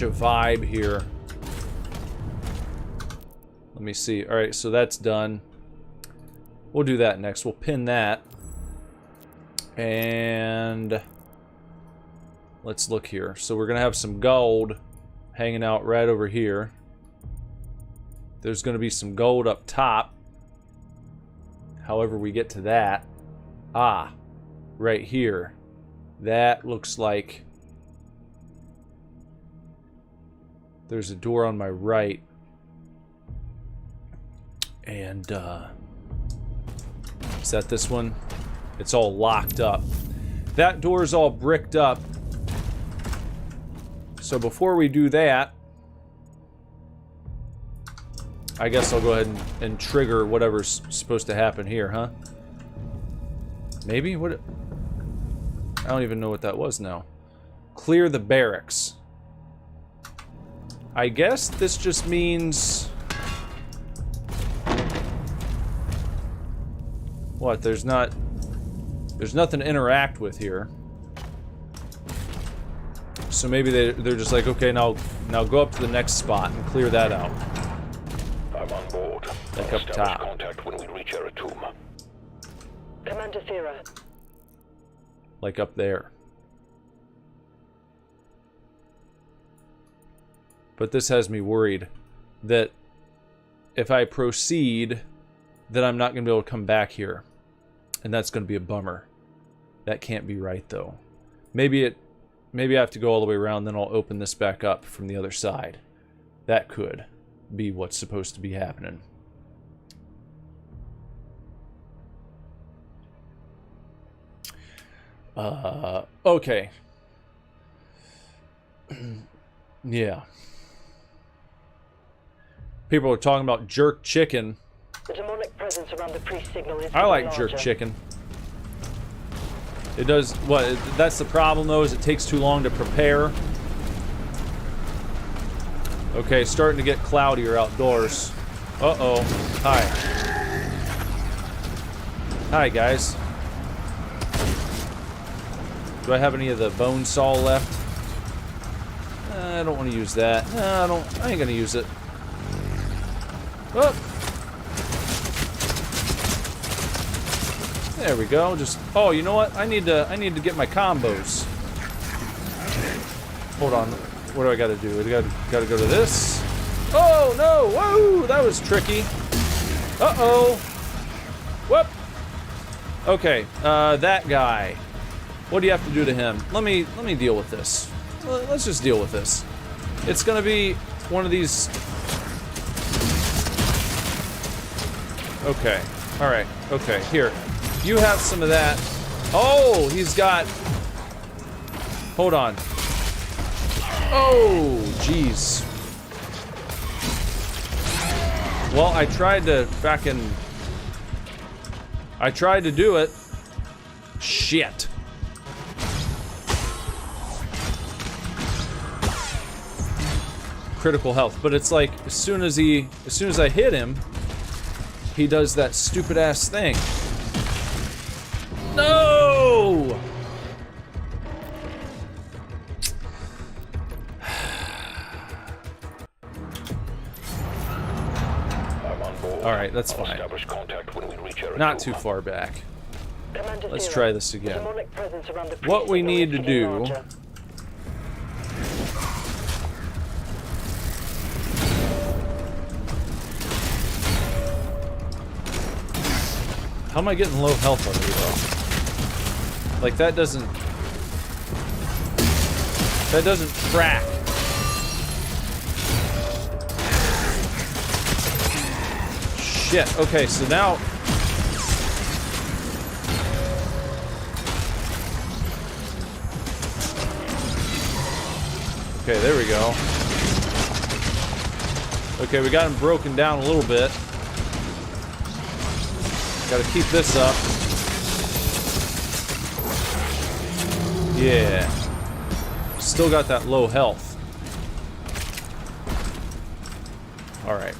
a vibe here. Let me see. All right, so that's done. We'll do that next. We'll pin that. And let's look here. So we're going to have some gold hanging out right over here. There's going to be some gold up top. However we get to that. Ah, right here. That looks like there's a door on my right. And, is that this one? It's all locked up. That door's all bricked up. So before we do that, I guess I'll go ahead and trigger whatever's supposed to happen here, huh? Maybe? What? I don't even know what that was now. Clear the barracks. I guess this just means... What? There's nothing to interact with here. So maybe they're just like, okay, now go up to the next spot and clear that out. I'm on board. Like up top. Contact when we reach Eratum. Commander Thera. Like up there. But this has me worried that if I proceed, that I'm not going to be able to come back here. And that's going to be a bummer. That can't be right, though. Maybe I have to go all the way around, then I'll open this back up from the other side. That could be what's supposed to be happening. Okay. Yeah. People are talking about jerk chicken. The demonic presence around the priest signal is I like larger. jerk chicken. It does what? That's the problem, though, is it takes too long to prepare. Okay, starting to get cloudier outdoors. Uh-oh. Hi. Hi, guys. Do I have any of the bone saw left? I don't want to use that. I ain't gonna use it. Oh. There we go. Just oh, you know what? I need to get my combos. Hold on. What do I gotta do? I gotta go to this. Oh no! Whoa! That was tricky. Uh-oh. Whoop. Okay, that guy. What do you have to do to him? Let me deal with this. Let's just deal with this. It's gonna be one of these. Okay. All right. Okay. Here, you have some of that. Oh, he's got. Hold on. Oh, jeez. Well, I tried to I tried to do it. Shit. Critical health, but it's like as soon as I hit him, he does that stupid ass thing. No! Alright, that's fine. Not too far back. Let's try this again. What we need to do... How am I getting low health already, though? Like, that doesn't track. Shit, okay, so now... Okay, there we go. Okay, we got him broken down a little bit. Gotta keep this up. Yeah. Still got that low health. Alright.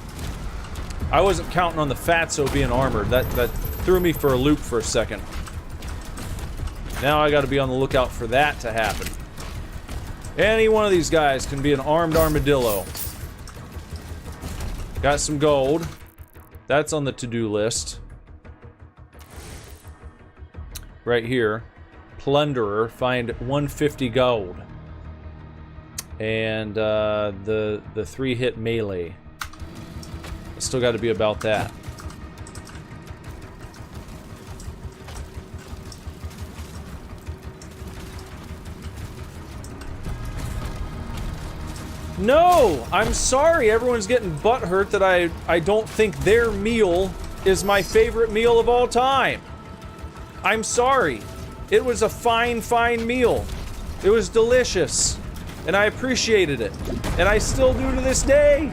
I wasn't counting on the Fatso being armored. That threw me for a loop for a second. Now I gotta be on the lookout for that to happen. Any one of these guys can be an armed armadillo. Got some gold. That's on the to-do list. Right here. Plunderer, find 150 gold. And the 3-hit melee. Still got to be about that. No! I'm sorry everyone's getting butthurt that I don't think their meal is my favorite meal of all time. I'm sorry. It was a fine meal. It was delicious. And I appreciated it. And I still do to this day.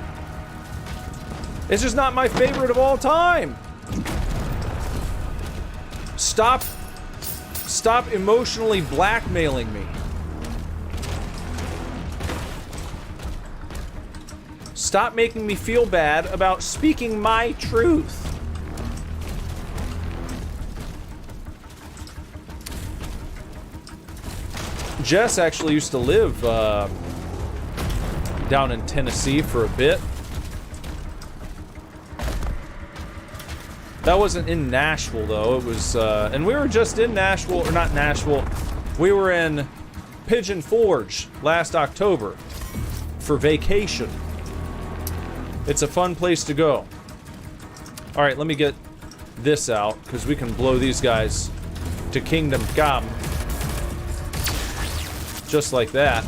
It's just not my favorite of all time. Stop emotionally blackmailing me. Stop making me feel bad about speaking my truth. Jess actually used to live down in Tennessee for a bit. That wasn't in Nashville, though. It was, and we were just in Nashville, or not Nashville. We were in Pigeon Forge last October for vacation. It's a fun place to go. All right, let me get this out, because we can blow these guys to Kingdom Come. Just like that.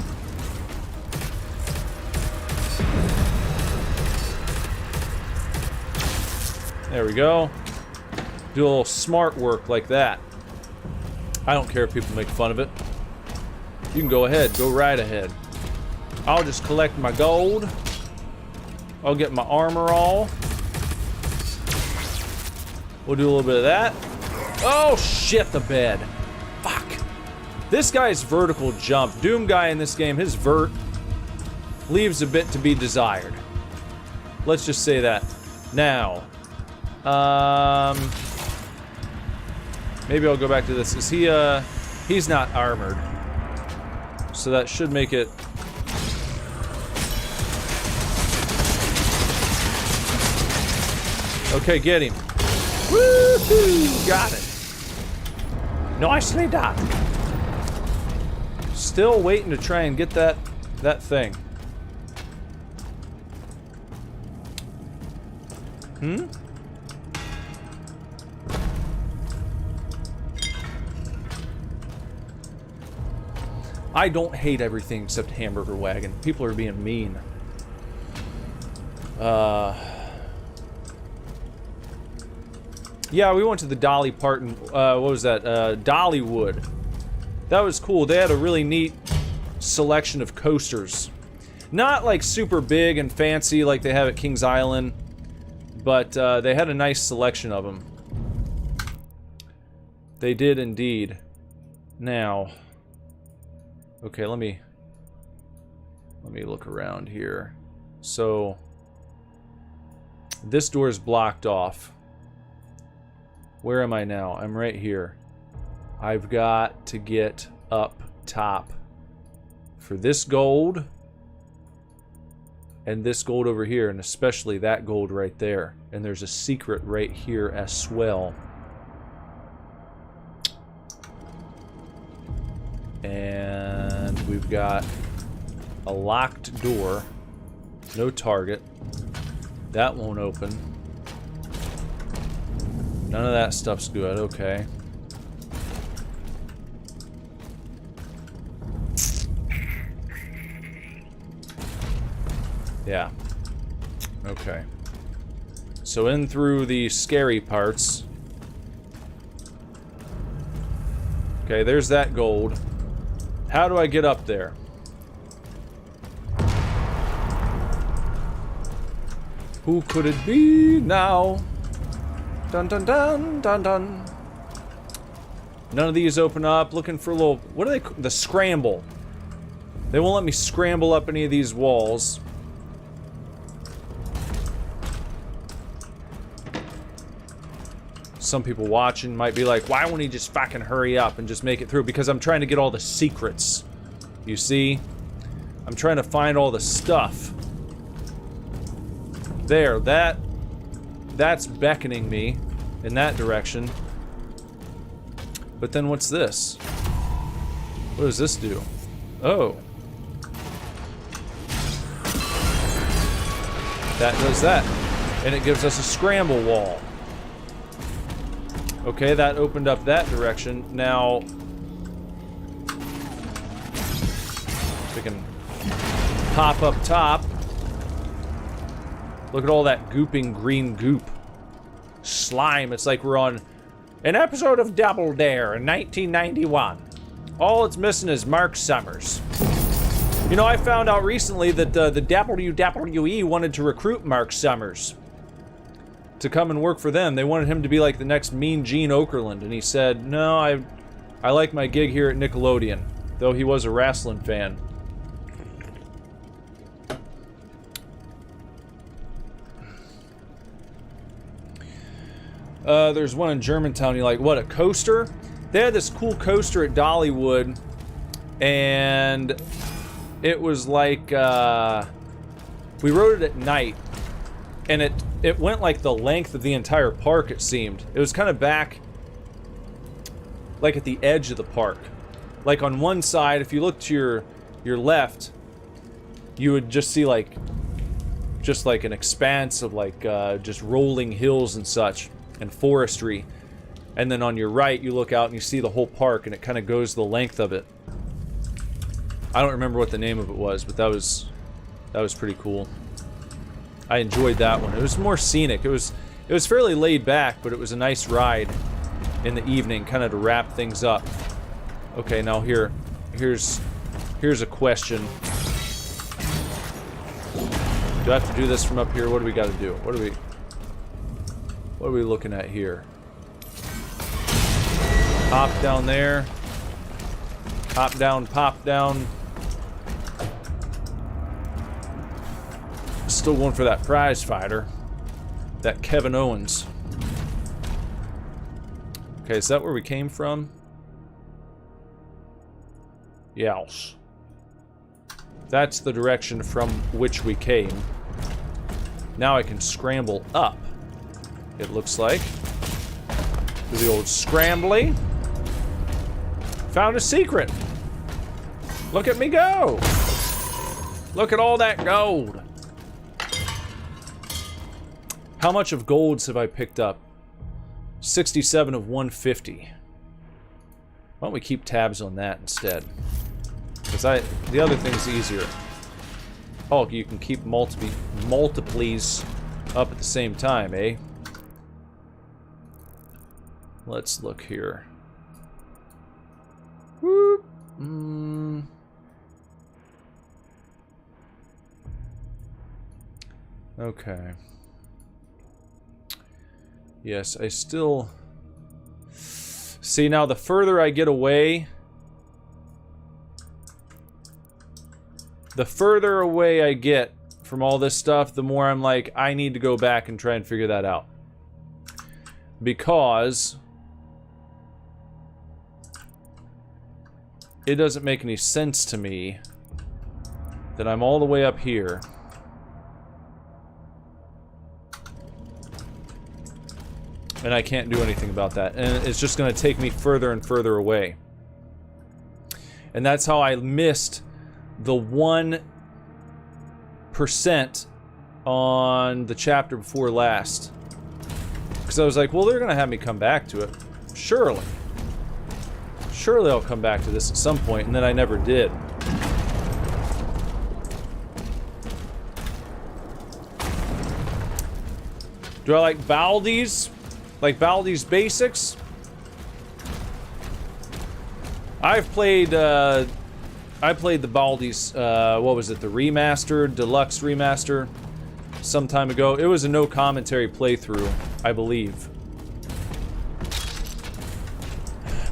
There we go. Do a little smart work like that. I don't care if people make fun of it. You can go ahead, go right ahead. I'll just collect my gold. I'll get my armor all. We'll do a little bit of that. Oh shit, the bed. Fuck. This guy's vertical jump. Doom guy in this game, his vert leaves a bit to be desired. Let's just say that. Now, maybe I'll go back to this. Is he, he's not armored. So that should make it... Okay, get him. Woohoo! Got it. Nicely done. Still waiting to try and get that thing. I don't hate everything except Hamburger Wagon. People are being mean. Yeah, we went to the Dolly Parton, what was that? Dollywood. That was cool. They had a really neat selection of coasters. Not like super big and fancy like they have at Kings Island, but they had a nice selection of them. They did indeed. Now, okay, let me look around here. So, this door is blocked off. Where am I now? I'm right here. I've got to get up top for this gold and this gold over here, and especially that gold right there. And there's a secret right here as well. And we've got a locked door. No target. That won't open. None of that stuff's good. Okay. Yeah. Okay. So in through the scary parts. Okay, there's that gold. How do I get up there? Who could it be now? Dun dun dun dun dun. None of these open up. Looking for a little... What are they... The scramble. They won't let me scramble up any of these walls. Some people watching might be like, why won't he just fucking hurry up and just make it through? Because I'm trying to get all the secrets. You see? I'm trying to find all the stuff. There, that's beckoning me in that direction. But then what's this? What does this do? Oh. That does that. And it gives us a scramble wall. Okay, that opened up that direction. Now, we can pop up top. Look at all that gooping green goop. Slime. It's like we're on an episode of Double Dare in 1991. All it's missing is Mark Summers. You know, I found out recently that the WWE wanted to recruit Mark Summers to come and work for them. They wanted him to be like the next Mean Gene Okerlund, and he said, no, I like my gig here at Nickelodeon, though he was a wrestling fan. There's one in Germantown. You're like, what, a coaster? They had this cool coaster at Dollywood, and it was like, we rode it at night, and it went like the length of the entire park, it seemed. It was kind of back, like at the edge of the park. Like on one side, if you look to your left, you would just see like, just like an expanse of like, just rolling hills and such, and forestry. And then on your right, you look out and you see the whole park, and it kind of goes the length of it. I don't remember what the name of it was, but that was pretty cool. I enjoyed that one. It was more scenic. It was fairly laid back, but it was a nice ride in the evening, kind of to wrap things up. Okay, now here's a question. Do I have to do this from up here? What do we got to do? What are we looking at here? Pop down there. Pop down, pop down. Still going for that prize fighter. That Kevin Owens. Okay, is that where we came from? Yes. That's the direction from which we came. Now I can scramble up, it looks like. Do the old scrambly. Found a secret. Look at me go. Look at all that gold. How much of golds have I picked up? 67 of 150. Why don't we keep tabs on that instead? Because the other thing's easier. Oh, you can keep multiples up at the same time, eh? Let's look here. Whoop. Okay. Yes, I still... See, now the further I get away... The further away I get from all this stuff, the more I'm like, I need to go back and try and figure that out. Because... it doesn't make any sense to me that I'm all the way up here. And I can't do anything about that. And it's just going to take me further and further away. And that's how I missed the 1% on the chapter before last. Because I was like, well, they're going to have me come back to it. Surely. Surely I'll come back to this at some point, and then I never did. Do I like Baldi's? Like Baldi's Basics? I played the Baldi's, what was it, the remastered, deluxe remaster, some time ago. It was a no commentary playthrough, I believe.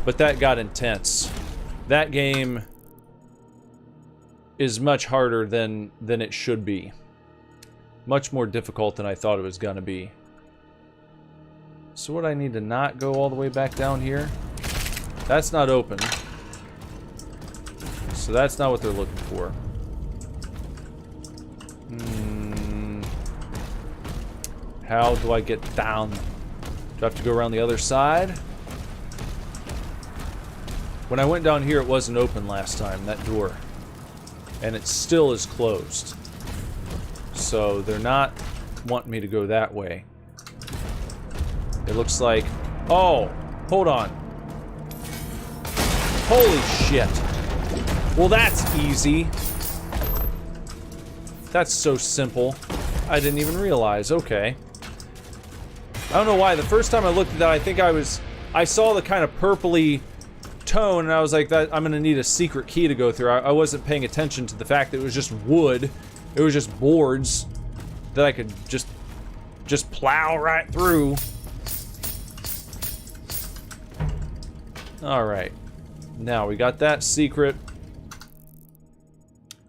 But that got intense. That game is much harder than it should be. Much more difficult than I thought it was gonna be. So what, I need to not go all the way back down here? That's not open. So that's not what they're looking for. How do I get down? Do I have to go around the other side? When I went down here, it wasn't open last time, that door. And it still is closed. So they're not wanting me to go that way. It looks like... Oh! Hold on. Holy shit. Well, that's easy. That's so simple. I didn't even realize. Okay. I don't know why. The first time I looked at that, I think I saw the kind of purpley tone, and I was like, "That I'm gonna need a secret key to go through." I wasn't paying attention to the fact that it was just wood. It was just boards that I could just plow right through. All right, now we got that secret.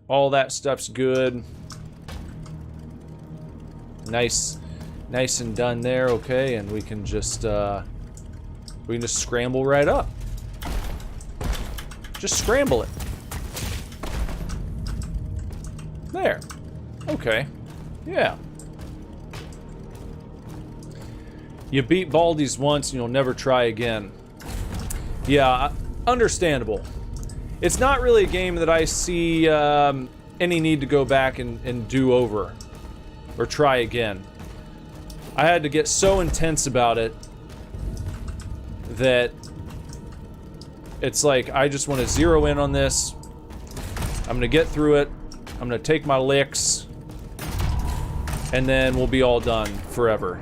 All that stuff's good. Nice and done there. Okay, and we can just scramble right up. Just scramble it. There. Okay. Yeah. You beat Baldi's once and you'll never try again. Yeah, understandable. It's not really a game that I see any need to go back and do over. Or try again. I had to get so intense about it that it's like, I just want to zero in on this. I'm gonna get through it. I'm gonna take my licks. And then we'll be all done forever.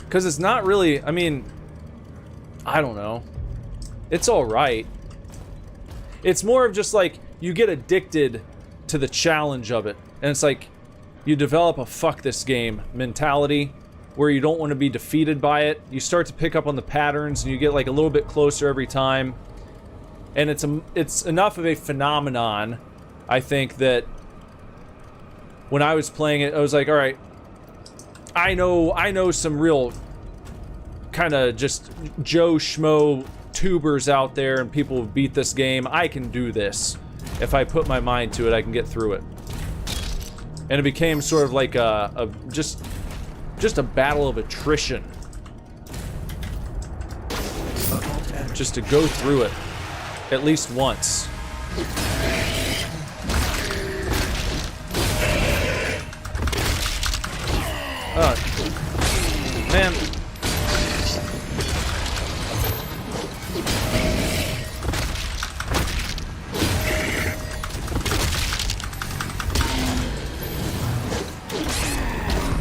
Because it's not really, I mean, I don't know. It's alright. It's more of just like, you get addicted to the challenge of it. And it's like, you develop a fuck this game mentality where you don't want to be defeated by it. You start to pick up on the patterns and you get like a little bit closer every time. And it's enough of a phenomenon, I think, that when I was playing it, I was like, all right, I know some real kind of just Joe Schmo tubers out there and people who beat this game. I can do this. If I put my mind to it, I can get through it. And it became sort of like just a battle of attrition. Just to go through it at least once. Man.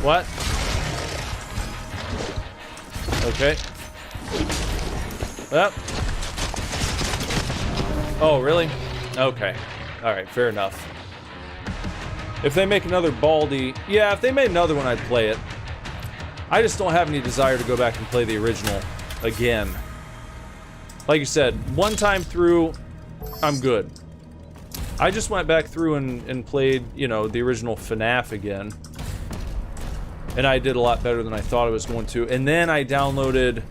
What? Okay. Yep. Oh, really? Okay. Alright, fair enough. If they make another Baldi... Yeah, if they made another one, I'd play it. I just don't have any desire to go back and play the original again. Like you said, one time through, I'm good. I just went back through and played, you know, the original FNAF again. And I did a lot better than I thought I was going to. And then I downloaded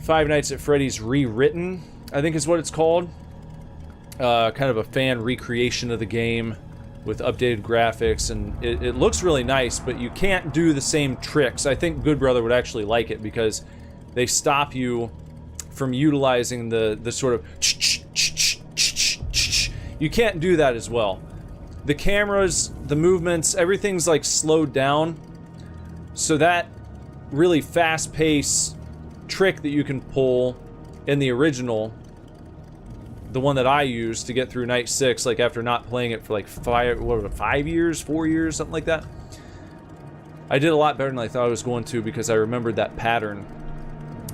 Five Nights at Freddy's Rewritten, I think is what it's called. Kind of a fan recreation of the game with updated graphics, and it looks really nice, but you can't do the same tricks. I think Good Brother would actually like it because they stop you from utilizing the sort of you can't do that as well. The cameras, the movements, everything's like slowed down, so that really fast-paced trick that you can pull in the original, the one that I used to get through Night 6, like after not playing it for like 5 years, 4 years, something like that. I did a lot better than I thought I was going to because I remembered that pattern.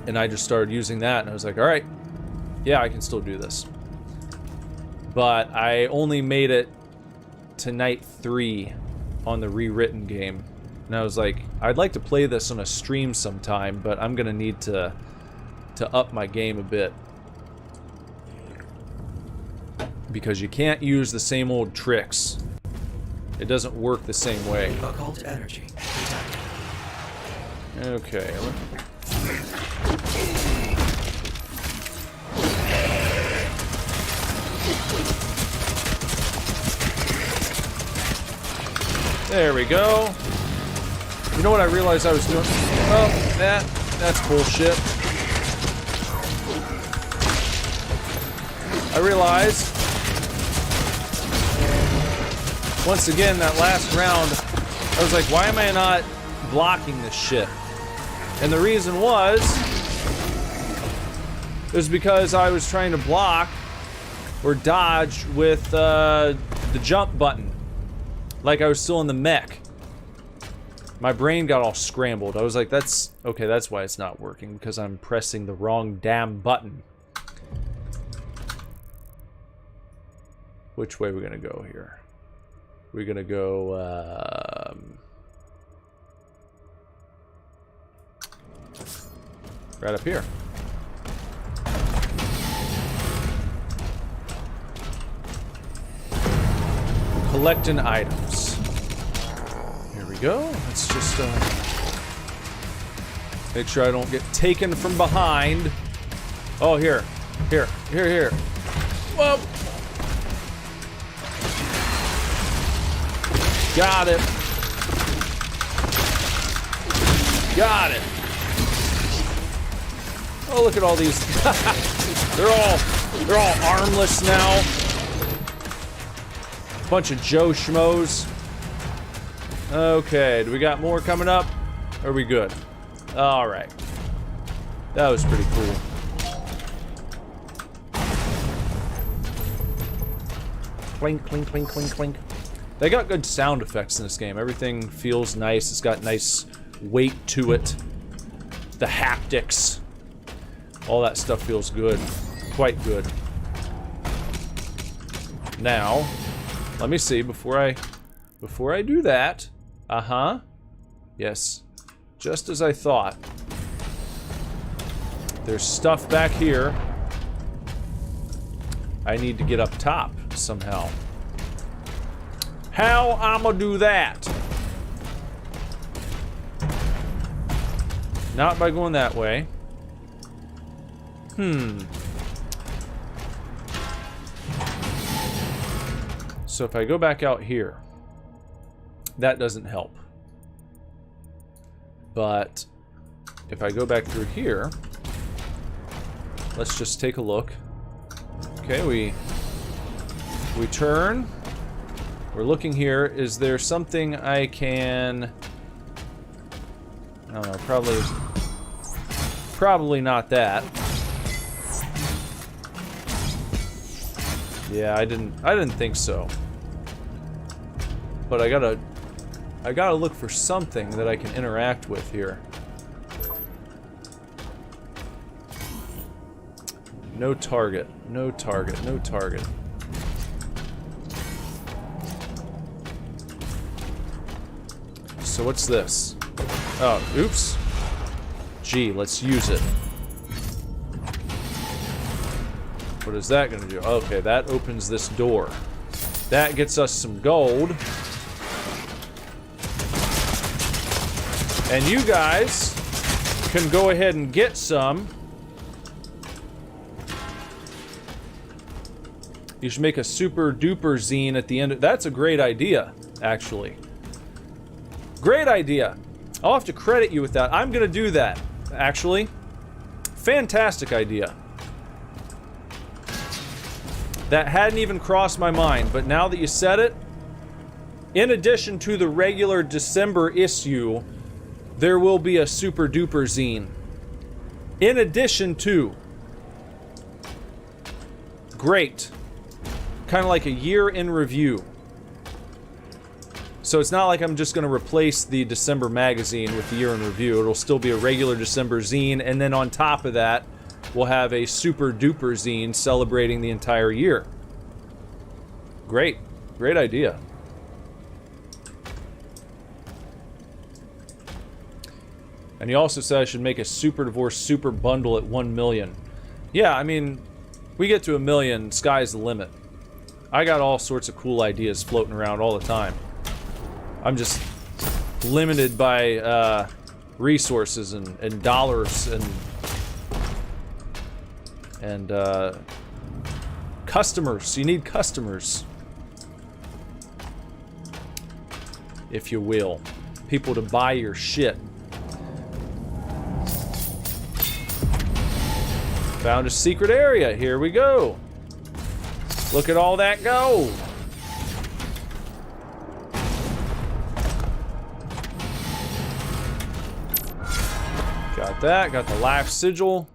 And I just started using that and I was like, alright, yeah, I can still do this. But I only made it to Night 3 on the Rewritten game. And I was like, I'd like to play this on a stream sometime, but I'm gonna need to up my game a bit. Because you can't use the same old tricks. It doesn't work the same way. Occult energy. Okay. There we go. You know what I realized I was doing? Oh, that's bullshit. I realized once again, that last round, I was like, why am I not blocking this shit? And the reason was because I was trying to block or dodge with the jump button. Like I was still in the mech. My brain got all scrambled. I was like, that's why it's not working, because I'm pressing the wrong damn button. Which way are we gonna go here? We're gonna go, right up here. Collecting items. Here we go. Let's just, make sure I don't get taken from behind. Oh, here. Here. Whoa! Got it. Got it. Oh, look at all these. they're all armless now. Bunch of Joe Schmoes. Okay, do we got more coming up? Are we good? All right. That was pretty cool. Clink, clink, clink, clink, clink. They got good sound effects in this game. Everything feels nice. It's got nice weight to it. The haptics. All that stuff feels good. Quite good. Now, let me see before I do that. Uh-huh. Yes. Just as I thought. There's stuff back here. I need to get up top somehow. How I'ma do that? Not by going that way. So if I go back out here, that doesn't help. But if I go back through here, let's just take a look. Okay, we turn. We're looking here. Is there something I can... I don't know, probably not that. Yeah, I didn't think so. But I gotta I gotta look for something that I can interact with here. No target, no target, no target. So what's this? Oh, oops. Gee, let's use it. What is that gonna do? Okay, that opens this door. That gets us some gold. And you guys can go ahead and get some. You should make a super duper zine at the end. That's a great idea, actually. Great idea. I'll have to credit you with that. I'm gonna do that, actually. Fantastic idea. That hadn't even crossed my mind, but now that you said it, in addition to the regular December issue, there will be a super duper zine. In addition to. Great. Kind of like a year in review. So it's not like I'm just going to replace the December magazine with the year in review. It'll still be a regular December zine, and then on top of that, we'll have a super duper zine celebrating the entire year. Great. Great idea. And he also said I should make a super divorce super bundle at 1 million. Yeah, I mean, we get to 1 million, sky's the limit. I got all sorts of cool ideas floating around all the time. I'm just limited by resources and dollars and customers. You need customers, if you will. People to buy your shit. Found a secret area. Here we go. Look at all that gold. Got that. Got the life sigil.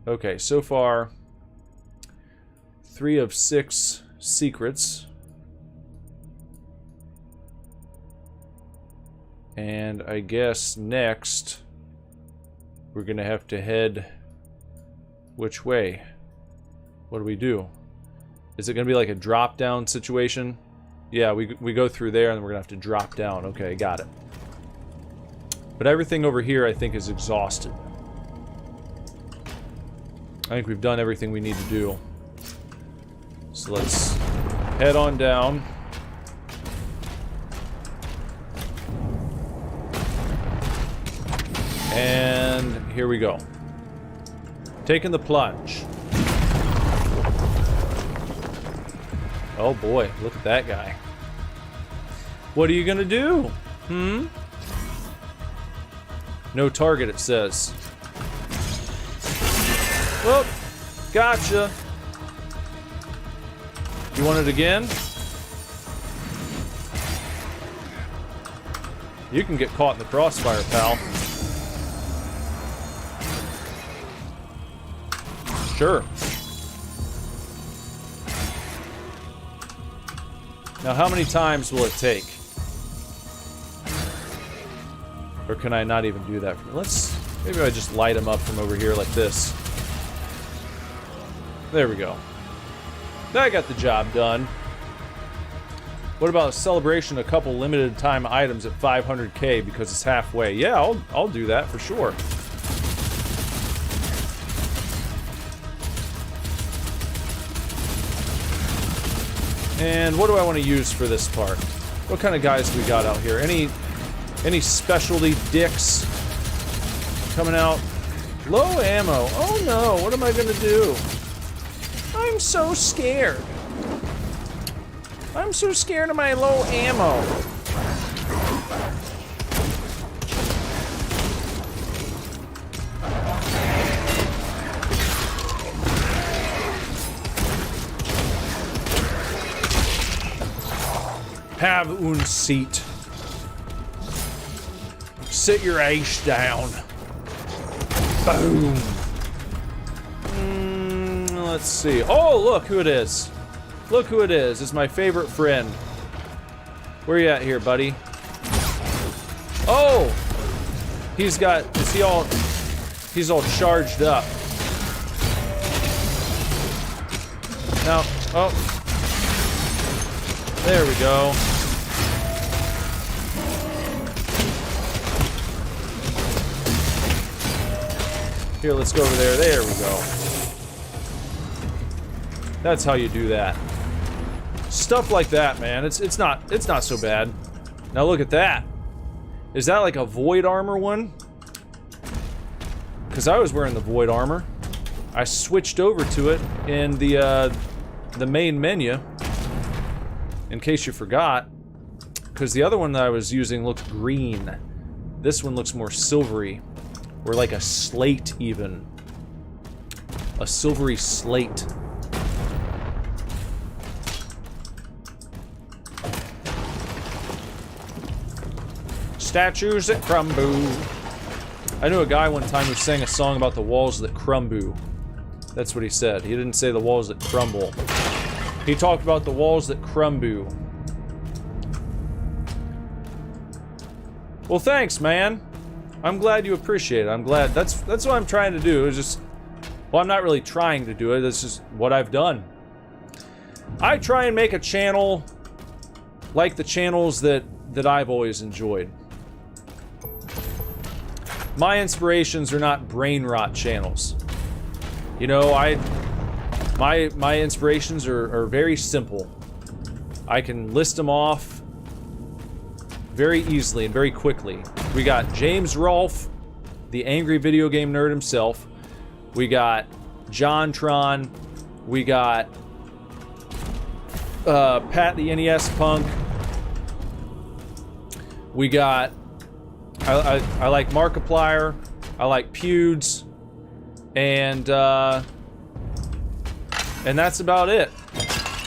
Okay, so far 3 of 6 secrets. And I guess next we're gonna have to head which way? What do we do? Is it gonna be like a drop down situation? Yeah, we go through there and we're gonna have to drop down. Okay, got it. But everything over here I think is exhausted. I think we've done everything we need to do. So let's head on down. And here we go. Taking the plunge. Oh boy, look at that guy. What are you gonna do? No target, it says. Whoop! Gotcha! You want it again? You can get caught in the crossfire, pal. Sure. Now, how many times will it take? Or can I not even do that? Maybe I just light them up from over here like this. There we go. That got the job done. What about a celebration of a couple limited time items at 500k because it's halfway? Yeah, I'll do that for sure. And what do I want to use for this part? What kind of guys do we got out here? Any specialty dicks coming out? Low ammo. Oh no, what am I gonna do? I'm so scared. I'm so scared of my low ammo. Have un seat. Sit your ace down. Boom. Let's see. Oh, look who it is. Look who it is. It's my favorite friend. Where you at here, buddy? Oh! He's got, is he all, he's all charged up. Now, oh. There we go. Here, let's go over there. There we go. That's how you do that. Stuff like that, man. It's not so bad. Now look at that. Is that like a void armor one? Because I was wearing the void armor. I switched over to it in the main menu. In case you forgot. Because the other one that I was using looked green. This one looks more silvery. Or like a slate even. A silvery slate. Statues that crumble. I knew a guy one time who sang a song about the walls that crumble. That's what he said. He didn't say the walls that crumble. He talked about the walls that crumble. Well, thanks, man. I'm glad you appreciate it. I'm glad. That's what I'm trying to do. It's just, well, I'm not really trying to do it. That's just what I've done. I try and make a channel like the channels that I've always enjoyed. My inspirations are not brain rot channels. You know, my inspirations are very simple. I can list them off very easily and very quickly. We got James Rolfe, the angry video game nerd himself. We got JonTron. We got Pat the NES Punk. We got I like Markiplier. I like Pewds. And that's about it.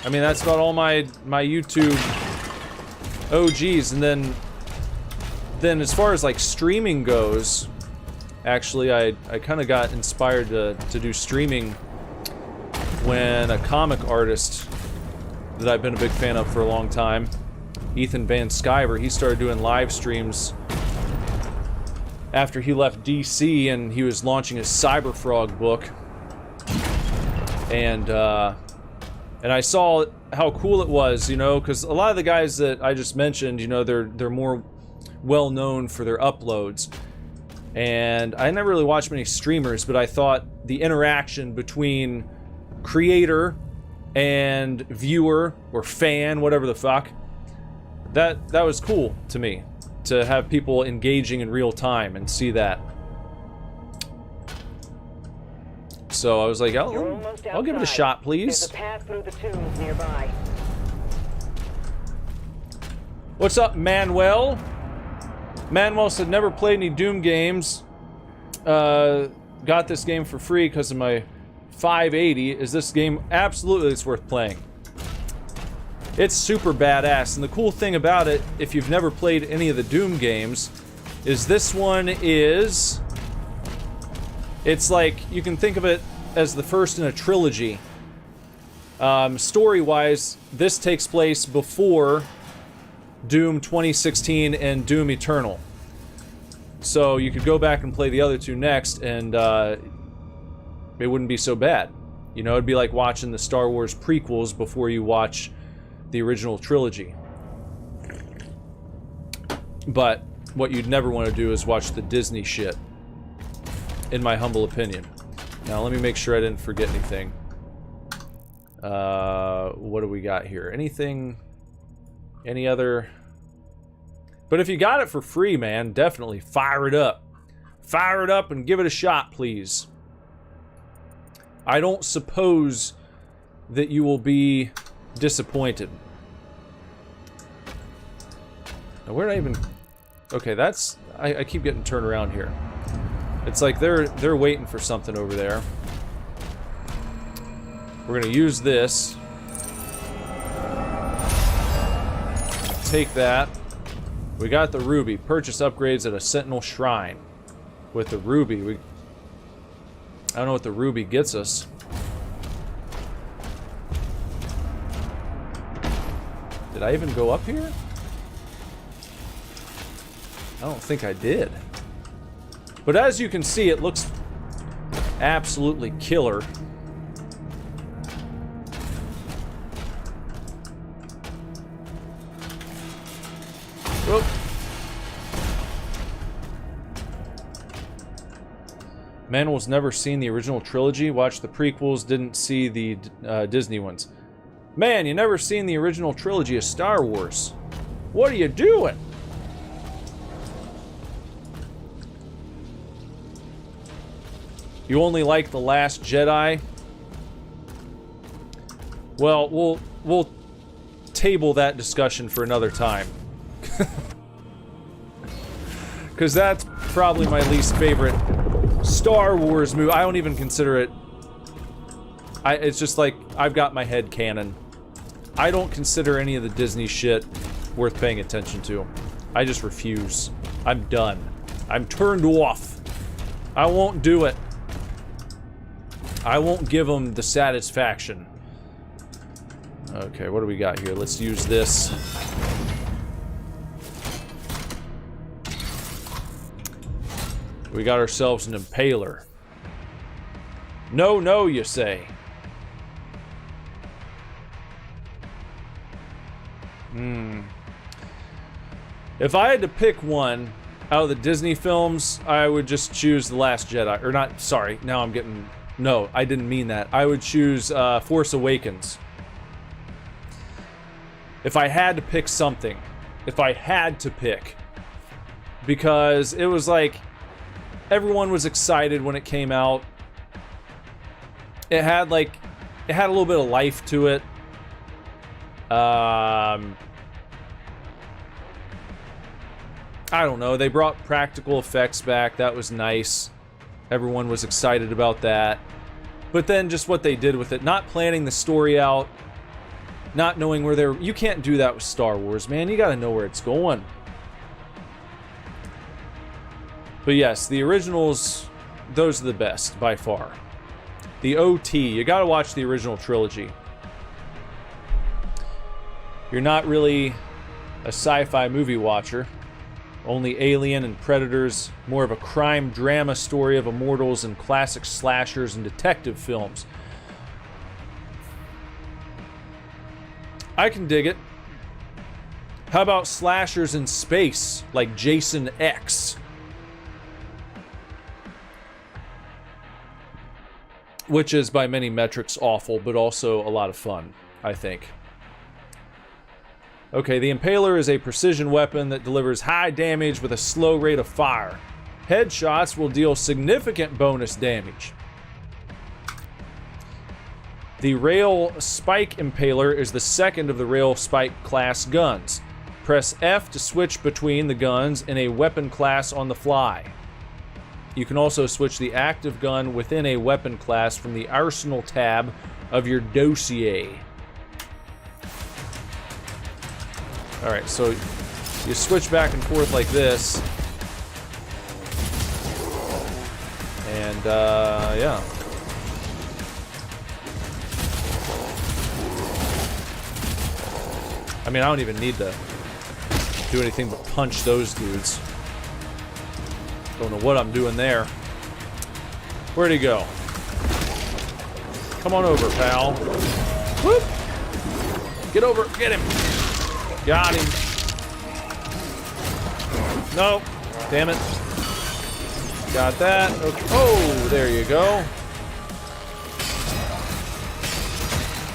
I mean, that's about all my YouTube OGs. And then as far as like streaming goes, actually I kind of got inspired to do streaming when a comic artist that I've been a big fan of for a long time, Ethan Van Sciver, he started doing live streams after he left DC and he was launching his Cyberfrog book. And I saw how cool it was, you know, because a lot of the guys that I just mentioned, you know, they're more well known for their uploads. And I never really watched many streamers, but I thought the interaction between creator and viewer or fan, whatever the fuck, that was cool to me, to have people engaging in real time and see that. So I was like, I'll give it a shot, please. There's a path through the tombs nearby. What's up, Manuel? Manuel said never played any Doom games. Got this game for free because of my 580. Is this game absolutely it's worth playing? It's super badass, and the cool thing about it, if you've never played any of the Doom games, is this one is... It's like, you can think of it as the first in a trilogy. Story-wise, this takes place before Doom 2016 and Doom Eternal. So you could go back and play the other two next, and it wouldn't be so bad. You know, it'd be like watching the Star Wars prequels before you watch the original trilogy. But what you'd never want to do is watch the Disney shit, in my humble opinion. Now let me make sure I didn't forget anything. What do we got here? Anything? Any other? But if you got it for free, man, definitely fire it up. Fire it up and give it a shot, please. I don't suppose that you will be disappointed. Now, where did I even... Okay, that's... I keep getting turned around here. It's like they're waiting for something over there. We're gonna use this. Take that. We got the ruby. Purchase upgrades at a Sentinel Shrine. With the ruby, I don't know what the ruby gets us. Did I even go up here? don't think I did. But as you can see, it looks absolutely killer. Whoop. Manuel's never seen the original trilogy, watched the prequels, didn't see the Disney ones. Man, you never seen the original trilogy of Star Wars. What are you doing? You only like The Last Jedi? Well, we'll table that discussion for another time. Because that's probably my least favorite Star Wars movie. I don't even consider it... it's just like, I've got my head canon. I don't consider any of the Disney shit worth paying attention to. I just refuse. I'm done. I'm turned off. I won't do it. I won't give them the satisfaction. Okay, what do we got here? Let's use this. We got ourselves an impaler. No, no, you say. If I had to pick one out of the Disney films, I would just choose The Last Jedi. Or not, sorry, now I'm getting... No, I didn't mean that. I would choose Force Awakens. If I had to pick something. If I had to pick. Because it was like... Everyone was excited when it came out. It had like... It had a little bit of life to it. I don't know. They brought practical effects back. That was nice. Everyone was excited about that. But then just what they did with it. Not planning the story out. Not knowing where they're... You can't do that with Star Wars, man. You gotta know where it's going. But yes, the originals, those are the best, by far. The OT, you gotta watch the original trilogy. You're not really a sci-fi movie watcher. Only Alien and Predators, more of a crime drama story of immortals and classic slashers and detective films. I can dig it. How about slashers in space, like Jason X? Which is, by many metrics, awful, but also a lot of fun, I think. Okay, the Impaler is a precision weapon that delivers high damage with a slow rate of fire. Headshots will deal significant bonus damage. The Rail Spike Impaler is the second of the Rail Spike class guns. Press F to switch between the guns in a weapon class on the fly. You can also switch the active gun within a weapon class from the Arsenal tab of your dossier. Alright, so you switch back and forth like this. And, yeah. I mean, I don't even need to do anything but punch those dudes. Don't know what I'm doing there. Where'd he go? Come on over, pal. Whoop! Get over, get him! Got him. Nope. Damn it. Got that. Okay. Oh, there you go.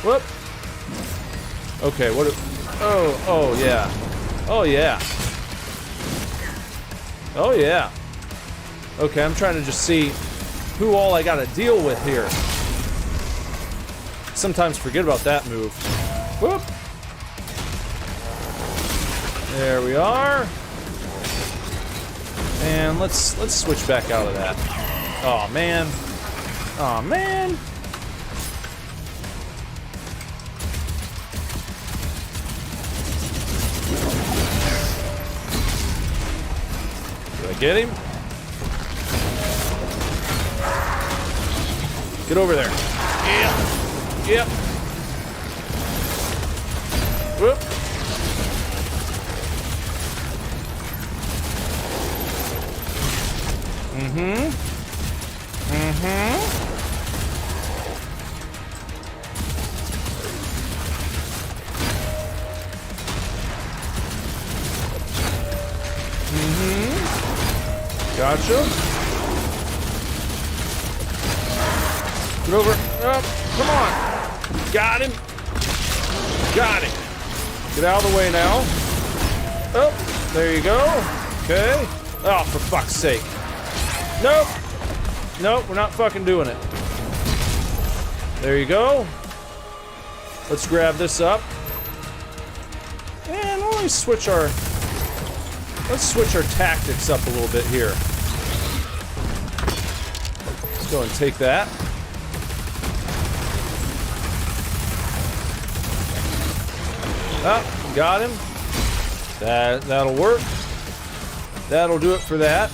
Whoop. Okay, what... Oh, yeah. Oh, yeah. Oh, yeah. Okay, I'm trying to just see who all I gotta deal with here. Sometimes forget about that move. Whoop. There we are. And let's switch back out of that. Oh man. Oh man. Did I get him? Get over there. Yeah. Yep. Whoop. Gotcha. Get over. Up. Come on. Got him. Got him. Get out of the way now. Oh, there you go. Okay. Oh, for fuck's sake. Nope. Nope, we're not fucking doing it. There you go. Let's grab this up. And let's switch our tactics up a little bit here. Let's go and take that. Oh, got him. That'll work. That'll do it for that.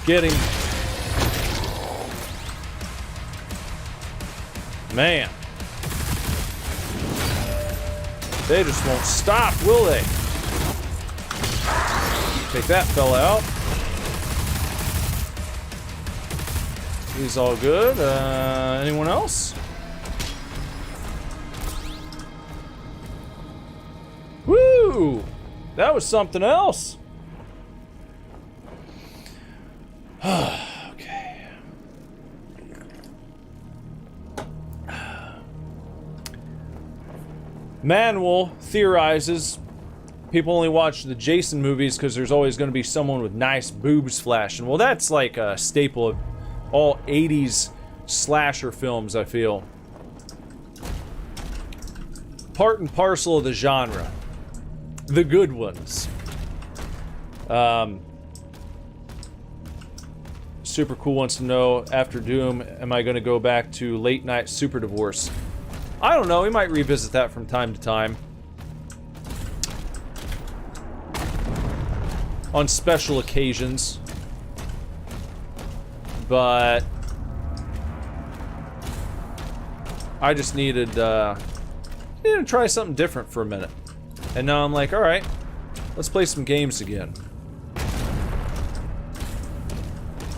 Get him. Man. They just won't stop, will they? Take that fella out. He's all good. Anyone else? Woo! That was something else. Okay. Manuel theorizes people only watch the Jason movies because there's always going to be someone with nice boobs flashing. Well, that's like a staple of all 80s slasher films, I feel. Part and parcel of the genre. The good ones. Super Cool wants to know, after Doom, am I going to go back to Late Night Super Divorce? I don't know, we might revisit that from time to time. On special occasions. But I just needed to try something different for a minute. And now I'm like, alright, let's play some games again.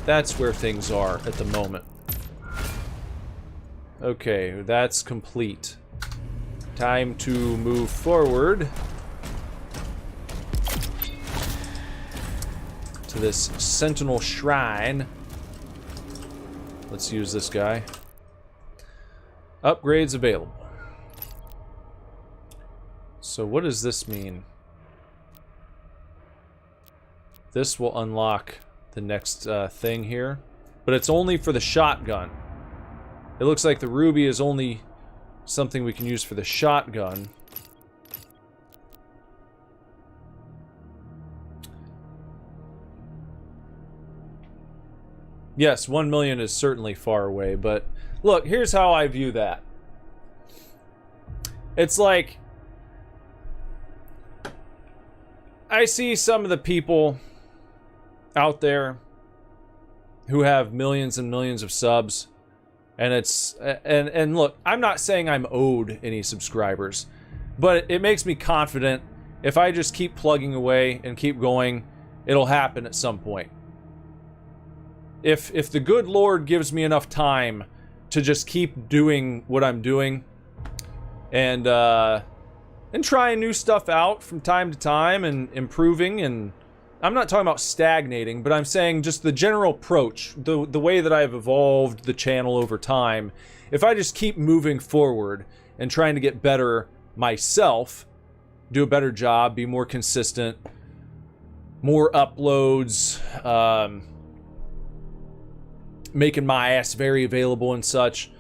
That's where things are at the moment. Okay, that's complete. Time to move forward to this Sentinel Shrine. Let's use this guy. Upgrades available. So what does this mean? This will unlock the next thing here. But it's only for the shotgun. It looks like the ruby is only something we can use for the shotgun. Yes, 1 million is certainly far away, but look, here's how I view that. It's like, I see some of the people out there who have millions and millions of subs, and it's, and look, I'm not saying I'm owed any subscribers, but it makes me confident if I just keep plugging away and keep going, it'll happen at some point. If the good Lord gives me enough time to just keep doing what I'm doing and trying new stuff out from time to time and improving, and I'm not talking about stagnating, but I'm saying just the general approach, the way that I've evolved the channel over time. If I just keep moving forward and trying to get better myself, do a better job, be more consistent, more uploads, making my ass very available and such,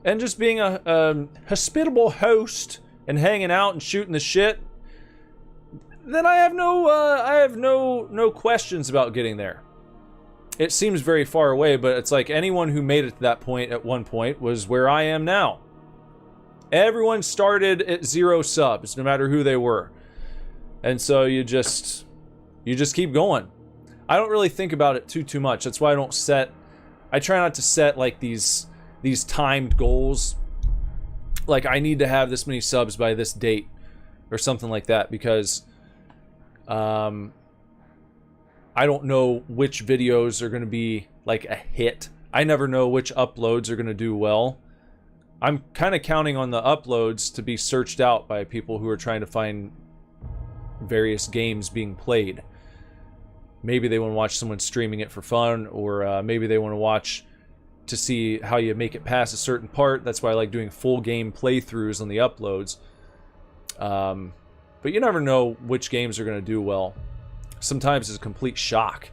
and just being a hospitable host and hanging out and shooting the shit, then I have no questions about getting there. It seems very far away, but it's like anyone who made it to that point at one point was where I am now. Everyone started at 0 subs, no matter who they were. And so you just keep going. I don't really think about it too much. That's why I try not to set like these timed goals. like, I need to have this many subs by this date or something like that, because I don't know which videos are going to be like a hit. I never know which uploads are going to do well. I'm kind of counting on the uploads to be searched out by people who are trying to find various games being played. Maybe they want to watch someone streaming it for fun, or maybe they want to watch to see how you make it past a certain part. That's why I like doing full game playthroughs on the uploads. But you never know which games are going to do well. Sometimes it's a complete shock.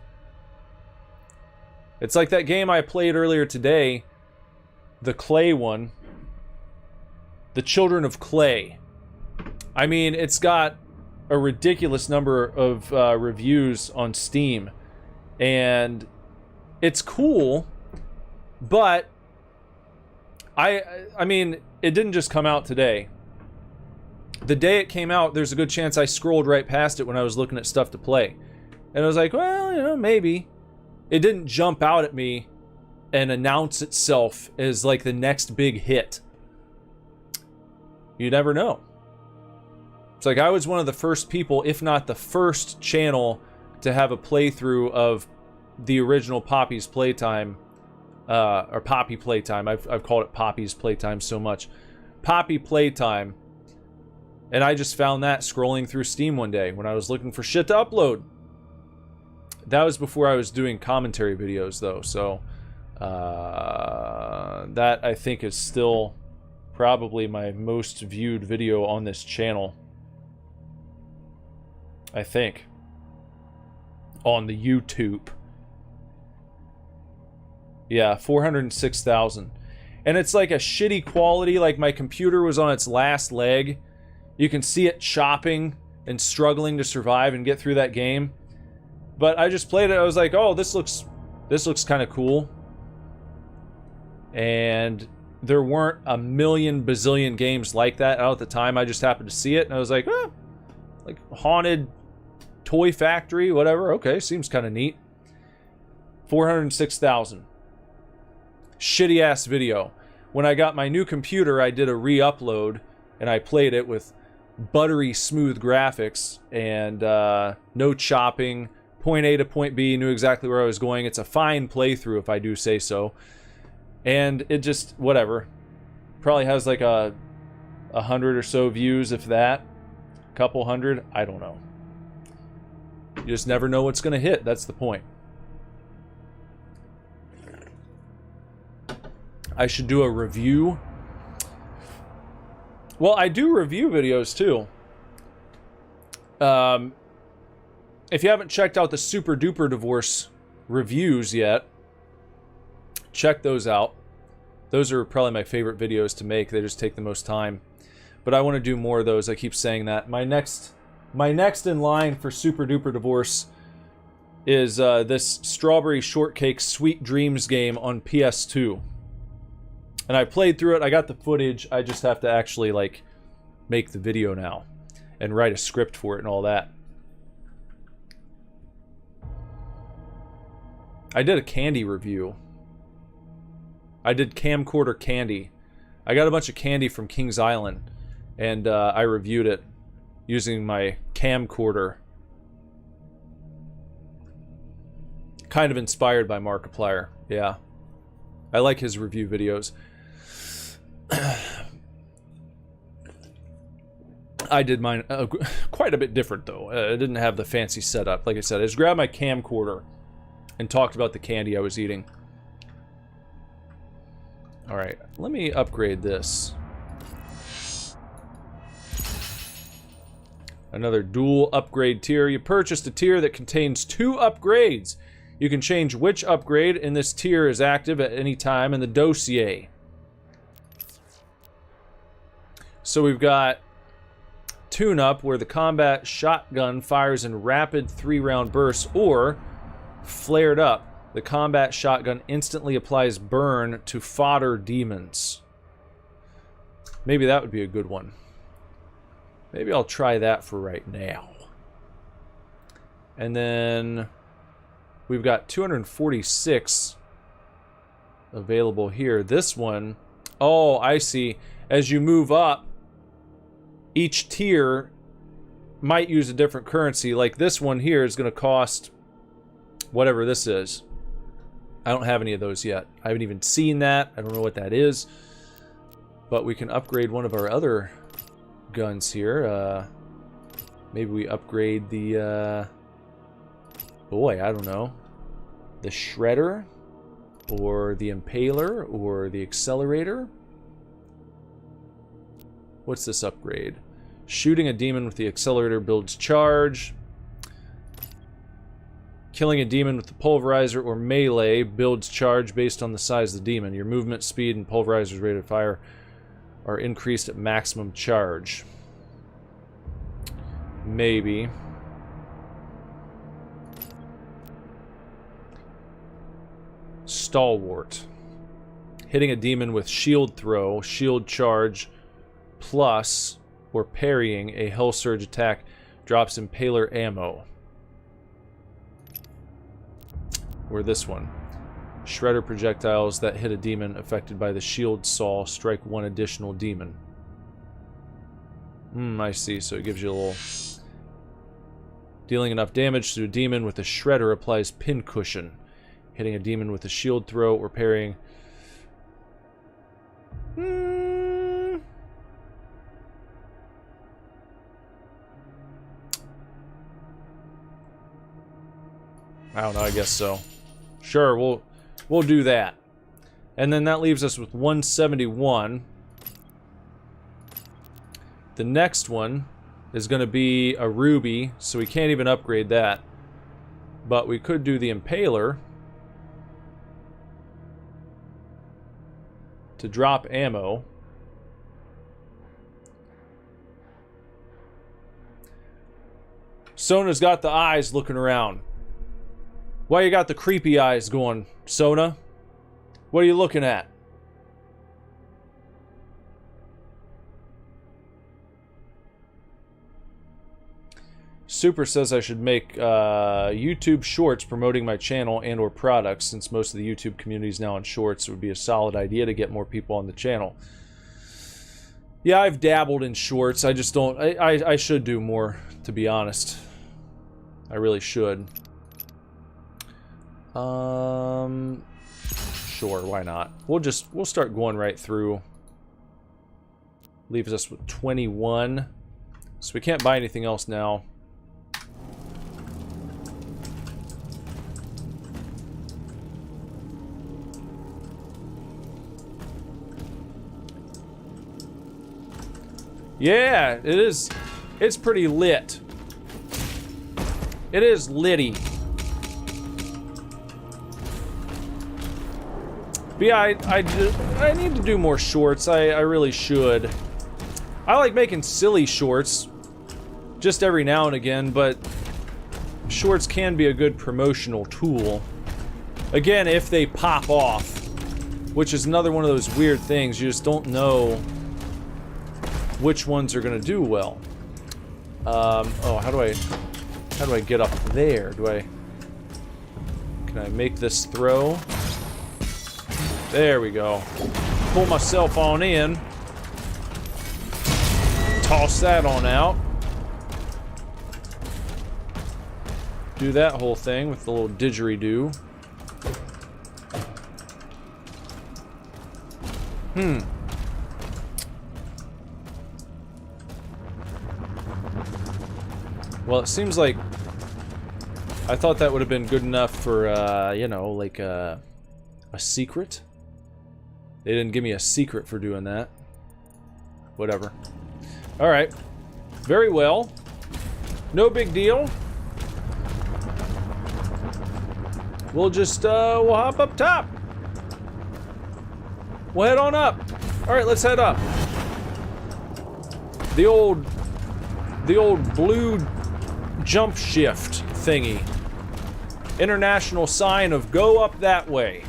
It's like that game I played earlier today, the Clay one, The Children of Clay. I mean, it's got a ridiculous number of reviews on Steam, and it's cool, but I mean, it didn't just come out today. The day it came out, there's a good chance I scrolled right past it when I was looking at stuff to play. And I was like, well, you know, maybe. It didn't jump out at me and announce itself as like the next big hit. You never know. It's like I was one of the first people, if not the first channel, to have a playthrough of the original Poppy's Playtime, or Poppy Playtime. I've called it Poppy's Playtime so much. Poppy Playtime. And I just found that scrolling through Steam one day when I was looking for shit to upload. That was before I was doing commentary videos, though, so that I think is still probably my most viewed video on this channel. I think. On the YouTube. Yeah, 406,000. And it's like a shitty quality, like my computer was on its last leg. You can see it chopping and struggling to survive and get through that game. But I just played it, I was like, oh, this looks kind of cool. And there weren't a million bazillion games like that out at the time. I just happened to see it, and I was like, oh, like Haunted Toy Factory, whatever. Okay, seems kind of neat. 406,000. Shitty-ass video. When I got my new computer, I did a re-upload, and I played it with buttery smooth graphics and no chopping. Point A to point B, knew exactly where I was going. It's a fine playthrough, if I do say so. And it just, whatever. Probably has like 100 or so views, if that. A couple hundred, I don't know. You just never know what's going to hit, that's the point. I should do a review. Well, I do review videos too. If you haven't checked out the Super Duper Divorce reviews yet, check those out. Those are probably my favorite videos to make. They just take the most time. But I want to do more of those. I keep saying that. My next in line for Super Duper Divorce is this Strawberry Shortcake Sweet Dreams game on PS2. And I played through it. I got the footage. I just have to actually, like, make the video now and write a script for it and all that. I did a candy review. I did camcorder candy. I got a bunch of candy from Kings Island, and I reviewed it using my camcorder. Kind of inspired by Markiplier, yeah. I like his review videos. I did mine quite a bit different, though. I didn't have the fancy setup. Like I said, I just grabbed my camcorder and talked about the candy I was eating. Alright, let me upgrade this. Another dual upgrade tier. You purchased a tier that contains 2 upgrades. You can change which upgrade in this tier is active at any time in the dossier. So we've got Tune-Up, where the combat shotgun fires in rapid 3-round bursts, or Flared Up, the combat shotgun instantly applies burn to fodder demons. Maybe that would be a good one. Maybe I'll try that for right now. And then we've got 246 available here. This one, oh, I see. as you move up, each tier might use a different currency. Like this one here is going to cost whatever this is. I don't have any of those yet. I haven't even seen that. I don't know what that is. But we can upgrade one of our other guns here. Maybe we upgrade the... boy, I don't know. The Shredder? Or the Impaler? Or the Accelerator? What's this upgrade? Shooting a demon with the Accelerator builds charge. Killing a demon with the Pulverizer or Melee builds charge based on the size of the demon. Your movement, speed, and Pulverizer's rate of fire are increased at maximum charge. Maybe. Stalwart. Hitting a demon with shield throw, shield charge, plus, or parrying a Hell Surge attack drops Impaler ammo. Or this one. Shredder projectiles that hit a demon affected by the shield saw strike one additional demon. I see. So it gives you a little... Dealing enough damage to a demon with a Shredder applies Pincushion. Hitting a demon with a shield throw or parrying... I don't know, I guess so. Sure, we'll do that. And then that leaves us with 171. The next one is going to be a ruby, so we can't even upgrade that. But we could do the Impaler to drop ammo. Sona's got the eyes looking around. Why you got the creepy eyes going, Sona? What are you looking at? Super says I should make YouTube shorts promoting my channel and or products. Since most of the YouTube community is now on shorts, it would be a solid idea to get more people on the channel. Yeah, I've dabbled in shorts. I just don't... I should do more, to be honest. I really should. Sure, why not? We'll start going right through. Leaves us with 21. So we can't buy anything else now. Yeah, it is. It's pretty lit. It is litty. But yeah, I need to do more shorts. I really should. I like making silly shorts just every now and again, but shorts can be a good promotional tool. Again, if they pop off, which is another one of those weird things. You just don't know which ones are gonna do well. Oh, how do I get up there? Can I make this throw? There we go. Pull myself on in. Toss that on out. Do that whole thing with the little didgeridoo. Well, it seems like I thought that would have been good enough for, you know, like a secret. They didn't give me a secret for doing that. Whatever. Alright. Very well. No big deal. We'll just, we'll hop up top. We'll head on up. Alright, let's head up. The old blue jump shift thingy. International sign of go up that way.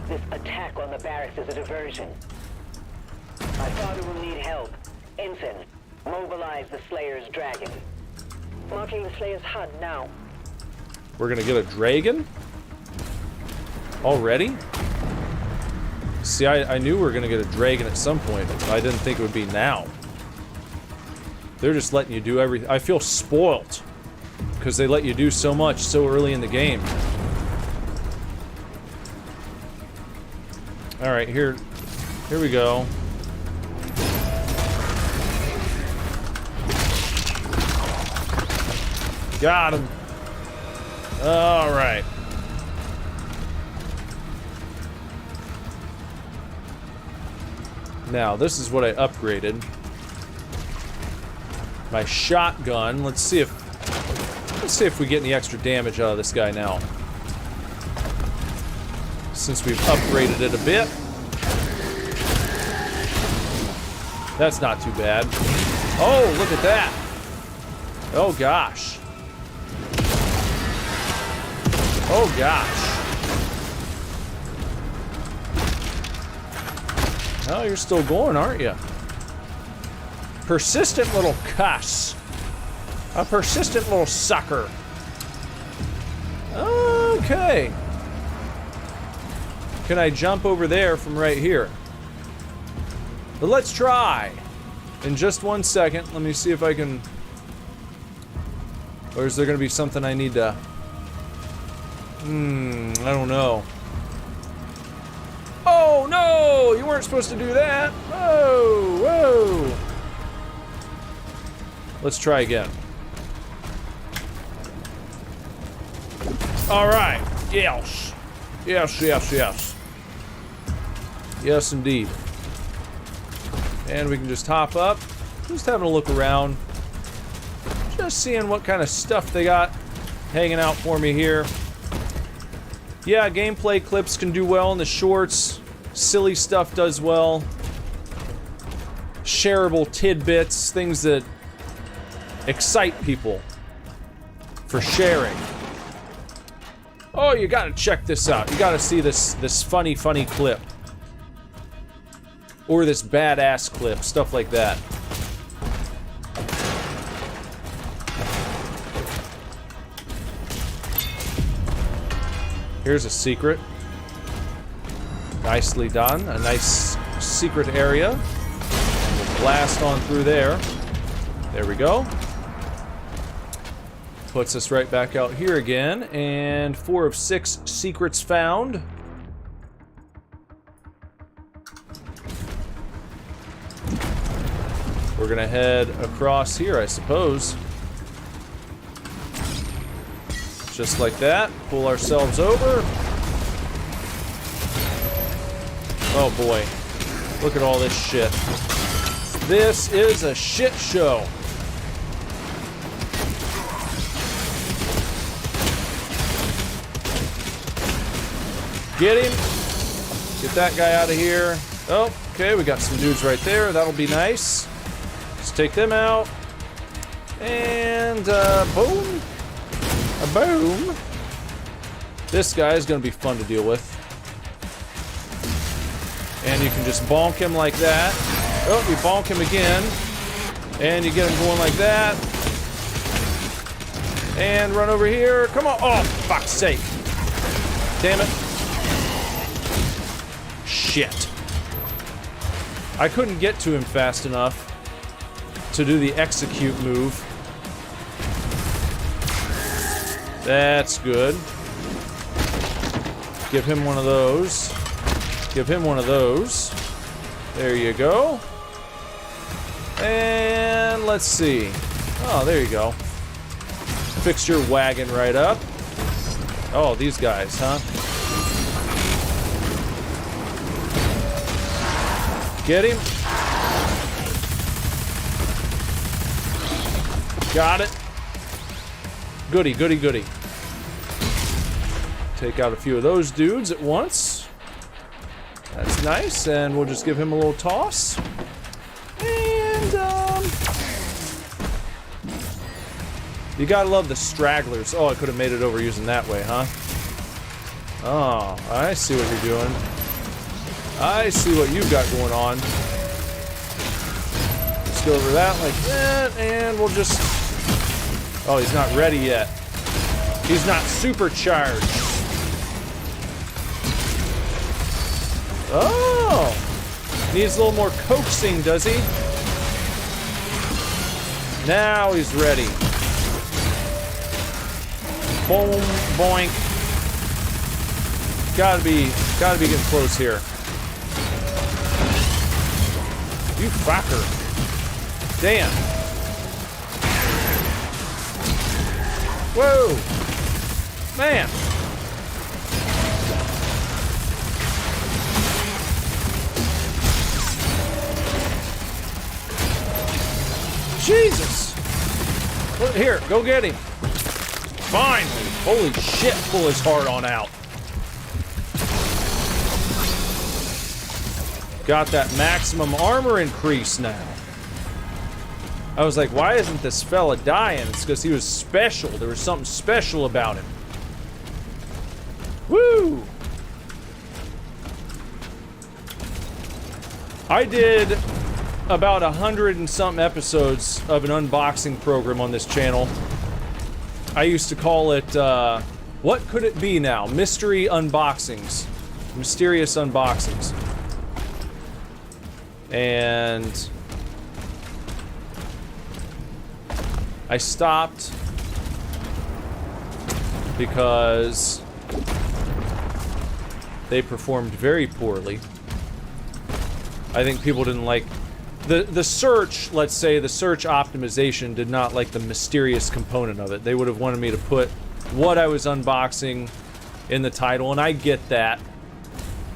This attack on the barracks is a diversion. My father will need help. Ensign, mobilize the Slayer's dragon. Marking the Slayer's HUD now. We're gonna get a dragon? Already? See, I knew we were gonna get a dragon at some point, but I didn't think it would be now. They're just letting you do everything. I feel spoiled because they let you do so much so early in the game. All right, here we go. Got him. All right. Now, this is what I upgraded. My shotgun. Let's see if we get any extra damage out of this guy now. Since we've upgraded it a bit. That's not too bad. Oh, look at that. Oh, gosh. Oh, gosh. Oh, you're still going, aren't you? Persistent little cuss. A persistent little sucker. Okay. Can I jump over there from right here? But let's try. In just 1 second, let me see if I can... Or is there going to be something I need to... I don't know. Oh, no! You weren't supposed to do that! Whoa! Whoa! Let's try again. Alright. Yes. Yes, yes, yes. Yes, indeed. And we can just hop up. Just having a look around. Just seeing what kind of stuff they got hanging out for me here. Yeah, gameplay clips can do well in the shorts. Silly stuff does well. Shareable tidbits, things that excite people for sharing. Oh, you gotta check this out. You gotta see this funny clip. Or this badass clip, stuff like that. Here's a secret. Nicely done. A nice secret area. And we'll blast on through there. There we go. Puts us right back out here again. And 4 of 6 secrets found. We're gonna head across here, I suppose. Just like that. Pull ourselves over. Oh boy. Look at all this shit. This is a shit show. Get him. Get that guy out of here. Oh, okay, we got some dudes right there. That'll be nice. Let's take them out. And, boom. A boom. This guy is going to be fun to deal with. And you can just bonk him like that. Oh, you bonk him again. And you get him going like that. And run over here. Come on. Oh, fuck's sake. Damn it. Shit. I couldn't get to him fast enough to do the execute move. That's good. Give him one of those. Give him one of those. There you go. And let's see. Oh, there you go. Fix your wagon right up. Oh, these guys, huh? Get him. Got it. Goody, goody, goody. Take out a few of those dudes at once. That's nice, and we'll just give him a little toss. And, you gotta love the stragglers. Oh, I could have made it over using that way, huh? Oh, I see what you're doing. I see what you've got going on. Let's go over that like that, and we'll just... Oh, he's not ready yet. He's not supercharged. Oh! Oh. Needs a little more coaxing, does he? Now he's ready. Boom, boink. Gotta be getting close here. You fucker. Damn. Whoa. Man. Jesus. Look, here, go get him. Finally. Holy shit, pull his heart on out. Got that maximum armor increase now. I was like, why isn't this fella dying? It's because he was special. There was something special about him. Woo! I did about 100 and something episodes of an unboxing program on this channel. I used to call it, what could it be now? Mystery unboxings. Mysterious unboxings. And I stopped because they performed very poorly. I think people didn't like the search, let's say the search optimization did not like the mysterious component of it. They would have wanted me to put what I was unboxing in the title, and I get that.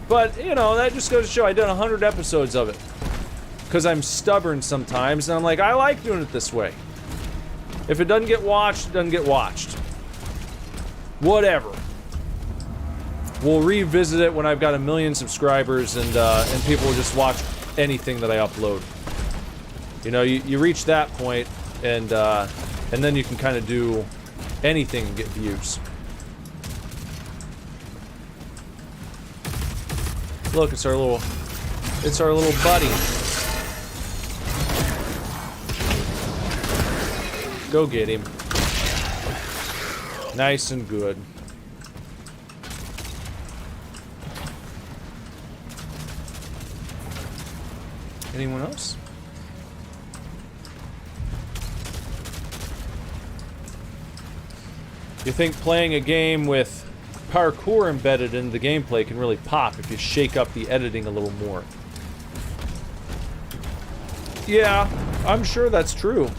But, you know, that just goes to show I did 100 episodes of it. Because I'm stubborn sometimes, and I'm like, I like doing it this way. If it doesn't get watched, it doesn't get watched. Whatever. We'll revisit it when I've got 1 million subscribers, and people will just watch anything that I upload. You know, you reach that point, and then you can kind of do anything and get views. Look, it's our little buddy. Go get him. Nice and good. Anyone else? You think playing a game with parkour embedded in the gameplay can really pop if you shake up the editing a little more? Yeah, I'm sure that's true.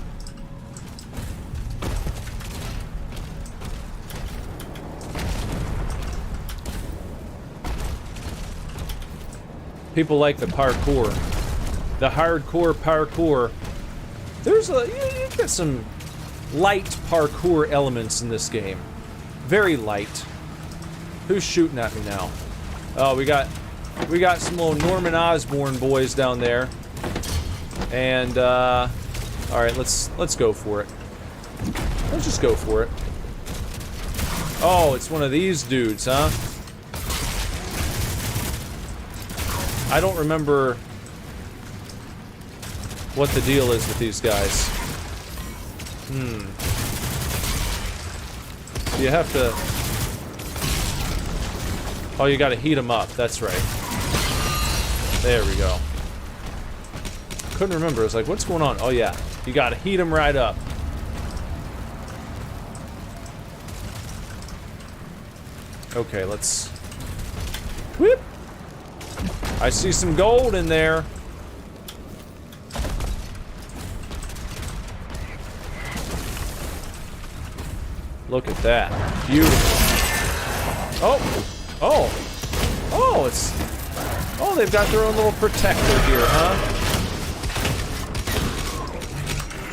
People like the parkour. The hardcore parkour. There's you've got some light parkour elements in this game. Very light. Who's shooting at me now? Oh, we got some little Norman Osborn boys down there. And all right, let's go for it. Let's just go for it. Oh, it's one of these dudes, huh? I don't remember what the deal is with these guys. You have to... Oh, you gotta heat them up. That's right. There we go. Couldn't remember. I was like, what's going on? Oh, yeah. You gotta heat them right up. Okay, let's... Whoop! I see some gold in there. Look at that. Beautiful. Oh! Oh! Oh, it's... Oh, they've got their own little protector here, huh?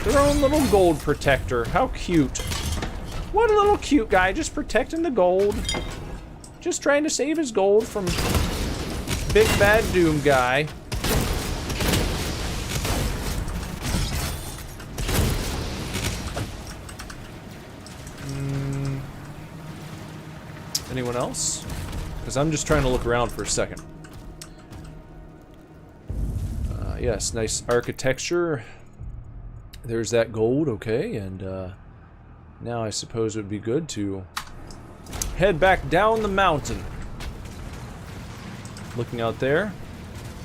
Their own little gold protector. How cute. What a little cute guy, just protecting the gold. Just trying to save his gold from Big Bad Doom guy. Anyone else? Because I'm just trying to look around for a second. Yes, nice architecture. There's that gold, okay, and now I suppose it would be good to head back down the mountain. Looking out there.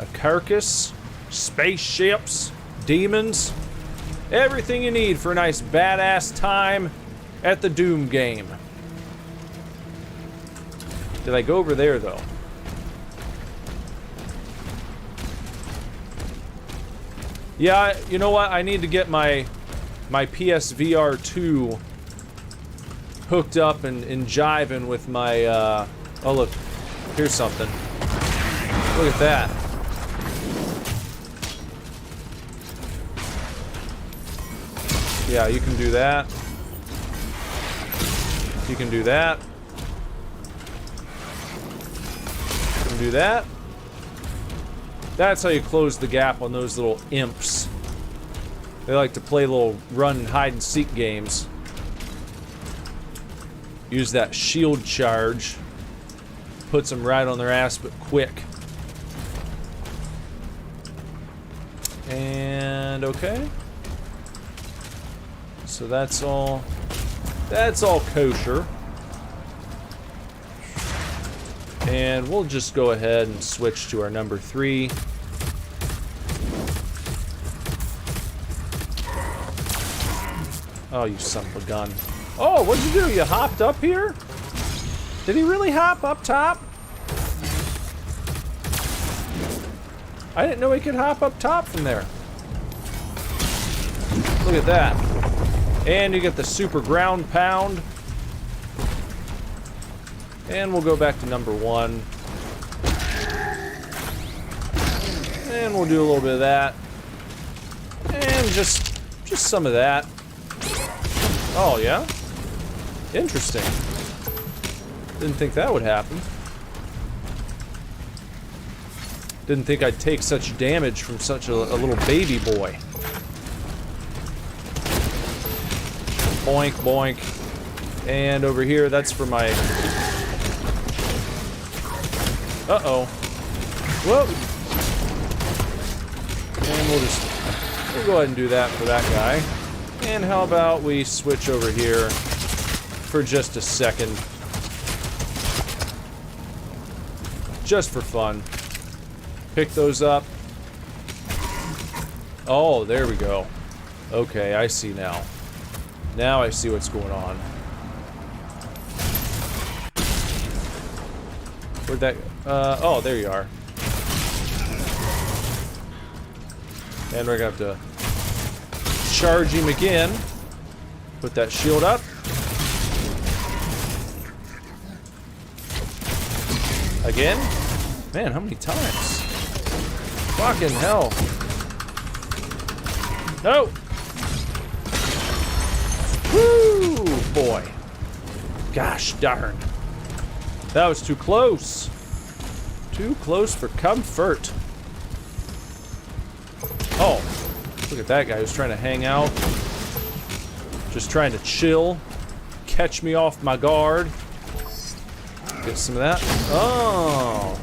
a carcass, spaceships, demons, everything you need for a nice badass time at the Doom game. Did I go over there though? Yeah, you know what? I need to get my PSVR 2 hooked up and jiving with my, oh look, here's something. Look at that. Yeah, you can do that. You can do that. You can do that. That's how you close the gap on those little imps. They like to play little run hide and seek games. Use that shield charge. Puts them right on their ass, but quick. And okay. So that's all kosher. And we'll just go ahead and switch to our number 3. Oh, you son of a gun. Oh, what'd you do? You hopped up here? Did he really hop up top? I didn't know he could hop up top from there. Look at that. And you get the super ground pound. And we'll go back to number 1. And we'll do a little bit of that. And just some of that. Oh, yeah? Interesting. Didn't think that would happen. Didn't think I'd take such damage from such a little baby boy. Boink, boink. And over here, that's for my... Uh-oh. Whoa! And we'll go ahead and do that for that guy. And how about we switch over here for just a second. Just for fun. Pick those up. Oh, there we go. Okay, I see now. Now I see what's going on. Where'd that... oh, there you are. And we're gonna have to charge him again. Put that shield up. Again? Man, how many times? Fucking hell. No! Woo! Boy. Gosh darn. That was too close. Too close for comfort. Oh. Look at that guy who's trying to hang out. Just trying to chill. Catch me off my guard. Get some of that. Oh.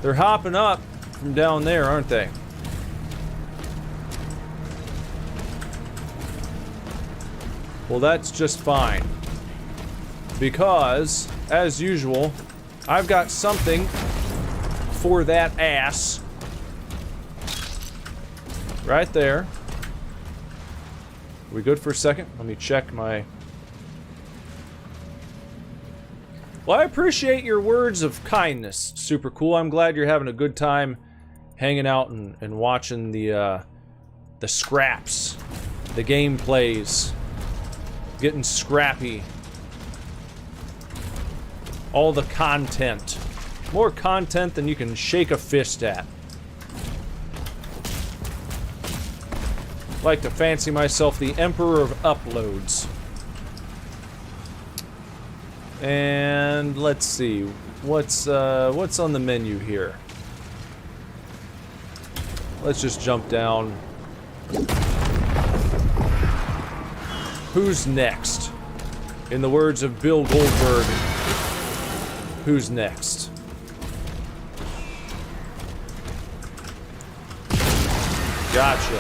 They're hopping up from down there, aren't they? Well, that's just fine. Because, as usual, I've got something for that ass. Right there. Are we good for a second? Let me check my... Well, I appreciate your words of kindness. Super cool. I'm glad you're having a good time hanging out and watching the scraps, the gameplays, getting scrappy. All the content. More content than you can shake a fist at. Like to fancy myself the Emperor of Uploads. And let's see, what's on the menu here? Let's just jump down. Who's next? In the words of Bill Goldberg, who's next? Gotcha.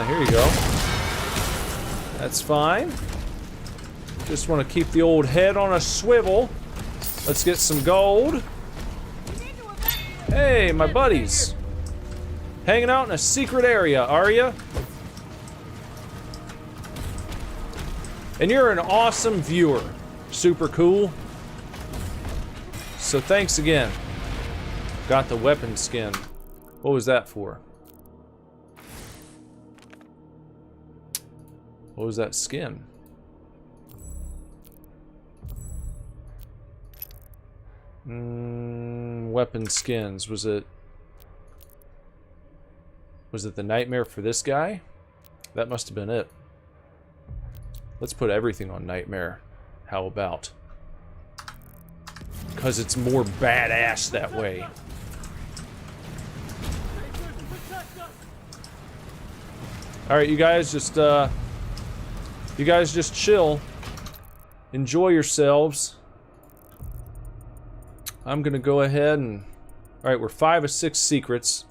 Here you go. That's fine. Just want to keep the old head on a swivel. Let's get some gold. Hey, my buddies. Hanging out in a secret area, are ya? And you're an awesome viewer. Super cool. So thanks again. Got the weapon skin. What was that for? What was that skin? Weapon skins. Was it the nightmare for this guy? That must have been it. Let's put everything on nightmare. How about? Because it's more badass that way. Alright, you guys just chill. Enjoy yourselves. I'm gonna go ahead and... Alright, we're 5 of 6 secrets.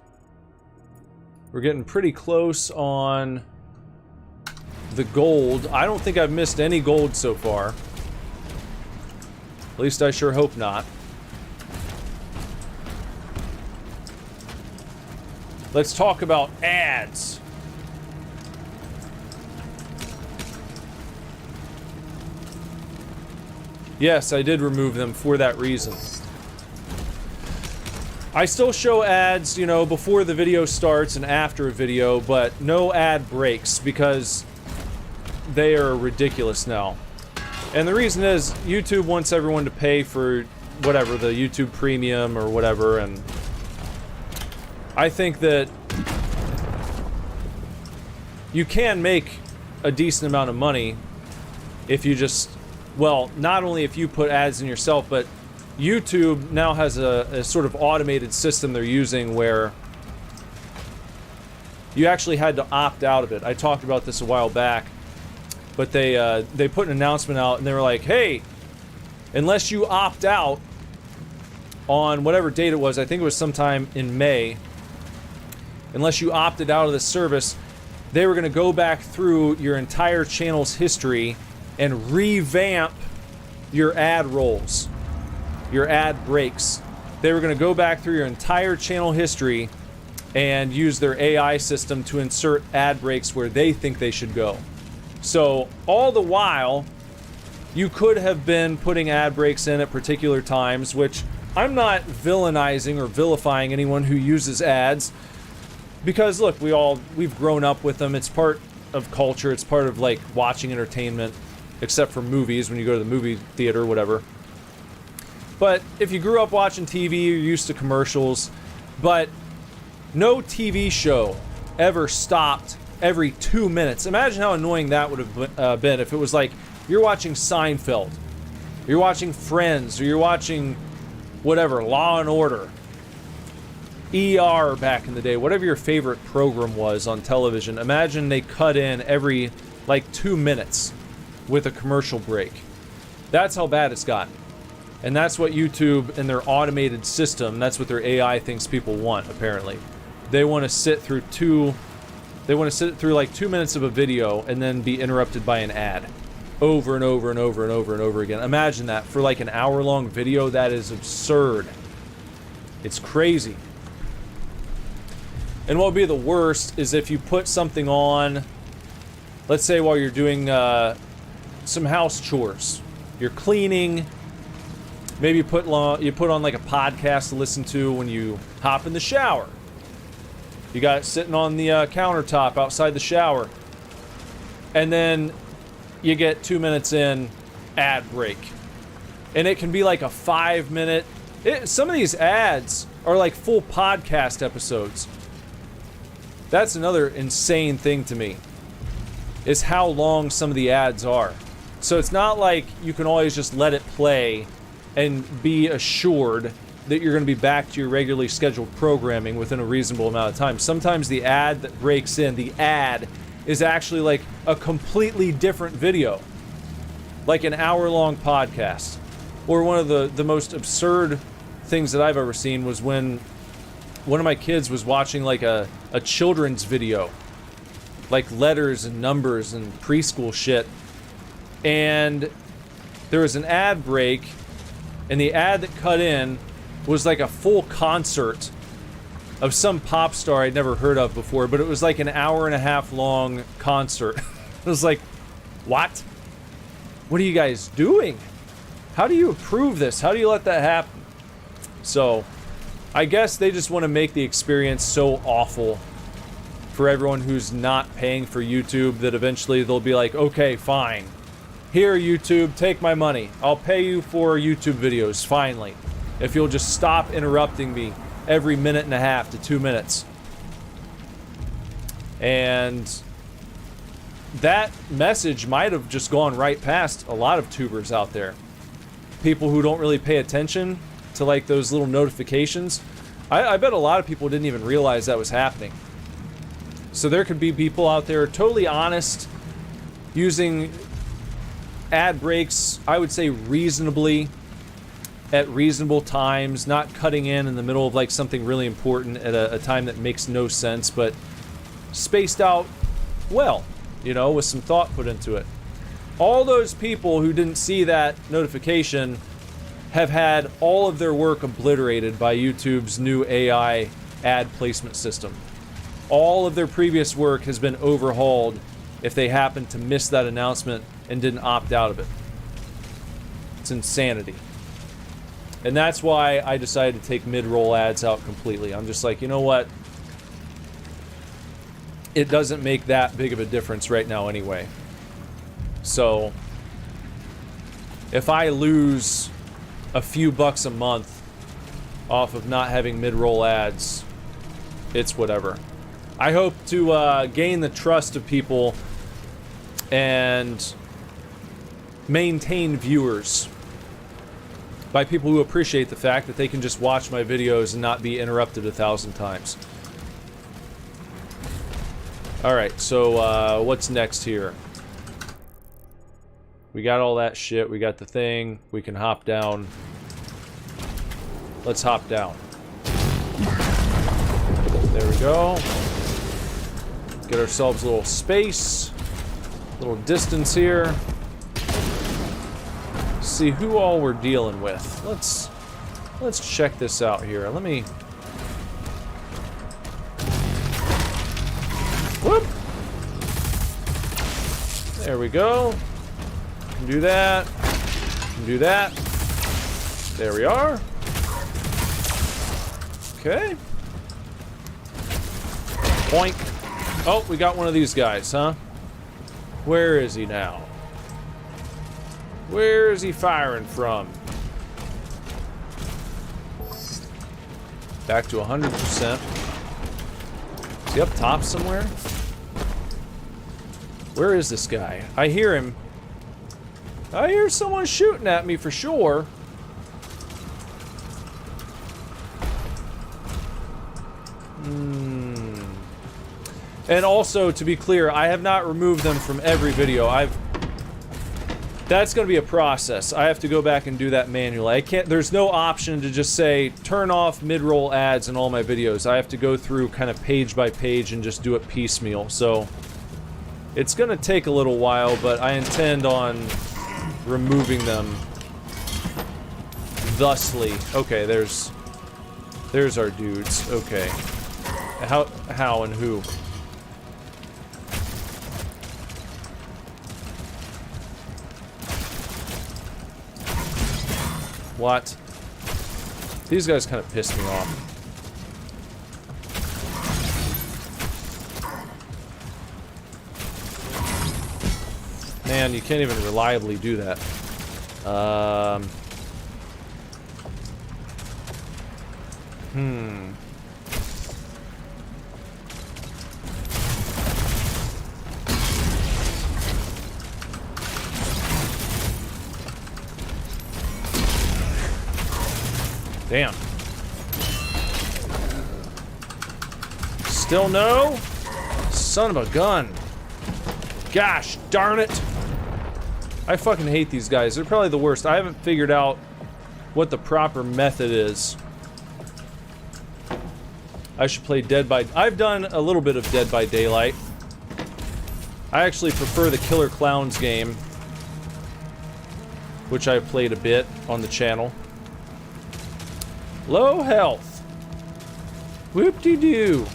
We're getting pretty close on the gold. I don't think I've missed any gold so far. At least I sure hope not. Let's talk about ads. Yes, I did remove them for that reason. I still show ads, you know, before the video starts and after a video, but no ad breaks because they are ridiculous now. And the reason is, YouTube wants everyone to pay for whatever, the YouTube Premium or whatever, and I think that you can make a decent amount of money if you just, well, not only if you put ads in yourself, but YouTube now has a sort of automated system they're using where you actually had to opt out of it. I talked about this a while back, but they put an announcement out and they were like, hey, unless you opt out on whatever date it was, I think it was sometime in May, unless you opted out of the service, they were going to go back through your entire channel's history and revamp your ad rolls, your ad breaks. They were going to go back through your entire channel history and use their AI system to insert ad breaks where they think they should go. So, all the while, you could have been putting ad breaks in at particular times, which I'm not villainizing or vilifying anyone who uses ads, because look, we've grown up with them. It's part of culture. It's part of, like, watching entertainment, except for movies, when you go to the movie theater or whatever. But if you grew up watching TV, you're used to commercials, but no TV show ever stopped every 2 minutes. Imagine how annoying that would have been if it was like, you're watching Seinfeld, you're watching Friends, or you're watching whatever, Law and Order, ER back in the day, whatever your favorite program was on television. Imagine they cut in every, like, 2 minutes with a commercial break. That's how bad it's gotten. And that's what YouTube and their automated system, that's what their AI thinks people want, apparently. They want to sit through like 2 minutes of a video and then be interrupted by an ad. Over and over and over and over and over again. Imagine that. For like an hour-long video, that is absurd. It's crazy. And what would be the worst is if you put something on, let's say while you're doing some house chores. You're cleaning. Maybe you put on like a podcast to listen to when you hop in the shower. You got it sitting on the countertop outside the shower. And then you get 2 minutes in, ad break. And it can be like a 5-minute... Some of these ads are like full podcast episodes. That's another insane thing to me, is how long some of the ads are. So it's not like you can always just let it play and be assured that you're going to be back to your regularly scheduled programming within a reasonable amount of time. Sometimes the ad that breaks in, the ad is actually like a completely different video. Like an hour-long podcast. Or one of the most absurd things that I've ever seen was when one of my kids was watching like a children's video. Like letters and numbers and preschool shit. And there was an ad break and the ad that cut in was like a full concert of some pop star I'd never heard of before, but it was like an hour-and-a-half long concert. It was like, what? What are you guys doing? How do you approve this? How do you let that happen? So, I guess they just want to make the experience so awful for everyone who's not paying for YouTube that eventually they'll be like, okay, fine. Here, YouTube, take my money. I'll pay you for YouTube videos, finally. If you'll just stop interrupting me every minute and a half to 2 minutes. And that message might have just gone right past a lot of tubers out there. People who don't really pay attention to like those little notifications. I bet a lot of people didn't even realize that was happening. So there could be people out there totally honest, using ad breaks, I would say reasonably, at reasonable times, not cutting in the middle of like something really important at a time that makes no sense, but spaced out well, you know, with some thought put into it. All those people who didn't see that notification have had all of their work obliterated by YouTube's new AI ad placement system. All of their previous work has been overhauled if they happened to miss that announcement and didn't opt out of it. It's insanity. And that's why I decided to take mid-roll ads out completely. I'm just like, you know what? It doesn't make that big of a difference right now anyway. So, if I lose a few bucks a month off of not having mid-roll ads, it's whatever. I hope to gain the trust of people and maintain viewers by people who appreciate the fact that they can just watch my videos and not be interrupted 1,000 times. Alright, so what's next here? We got all that shit, we got the thing, we can hop down. Let's hop down. There we go. Get ourselves a little space, a little distance here. See who all we're dealing with. Let's check this out here. Let me... Whoop! There we go. Do that. Do that. There we are. Okay. Boink. Oh, we got one of these guys, huh? Where is he now? Where is he firing from? Back to 100%. Is he up top somewhere? Where is this guy? I hear him. I hear someone shooting at me for sure. And also, to be clear, I have not removed them from every video. That's going to be a process. I have to go back and do that manually. I can't, there's no option to just say, turn off mid-roll ads in all my videos. I have to go through kind of page by page and just do it piecemeal. So, it's going to take a little while, but I intend on removing them thusly. Okay, there's our dudes. Okay. How and who? What? These guys kind of pissed me off. Man, you can't even reliably do that. Damn. Still no? Son of a gun. Gosh darn it. I fucking hate these guys. They're probably the worst. I haven't figured out what the proper method is. I should play Dead by... I've done a little bit of Dead by Daylight. I actually prefer the Killer Clowns game, which I've played a bit on the channel. Low health. Whoop-de-doo.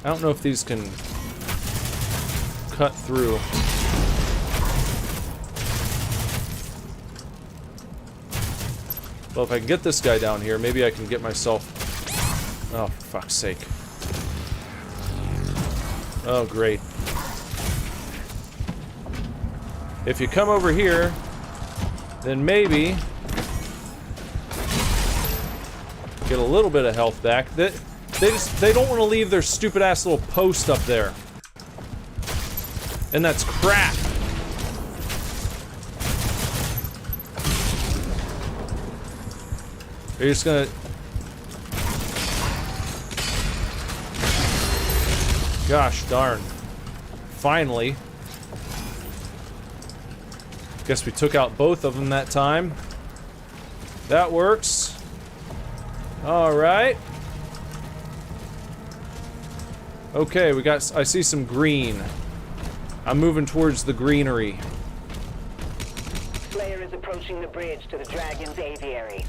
I don't know if these can cut through. Well, if I can get this guy down here, maybe I can get myself... Oh, for fuck's sake. Oh, great. If you come over here, then maybe get a little bit of health back. They don't want to leave their stupid ass little post up there. And that's crap. They're just gonna... Gosh darn. Finally. Guess we took out both of them that time. That works. Alright. Okay, we got... I see some green. I'm moving towards the greenery. Slayer is approaching the bridge to the Dragon's aviary.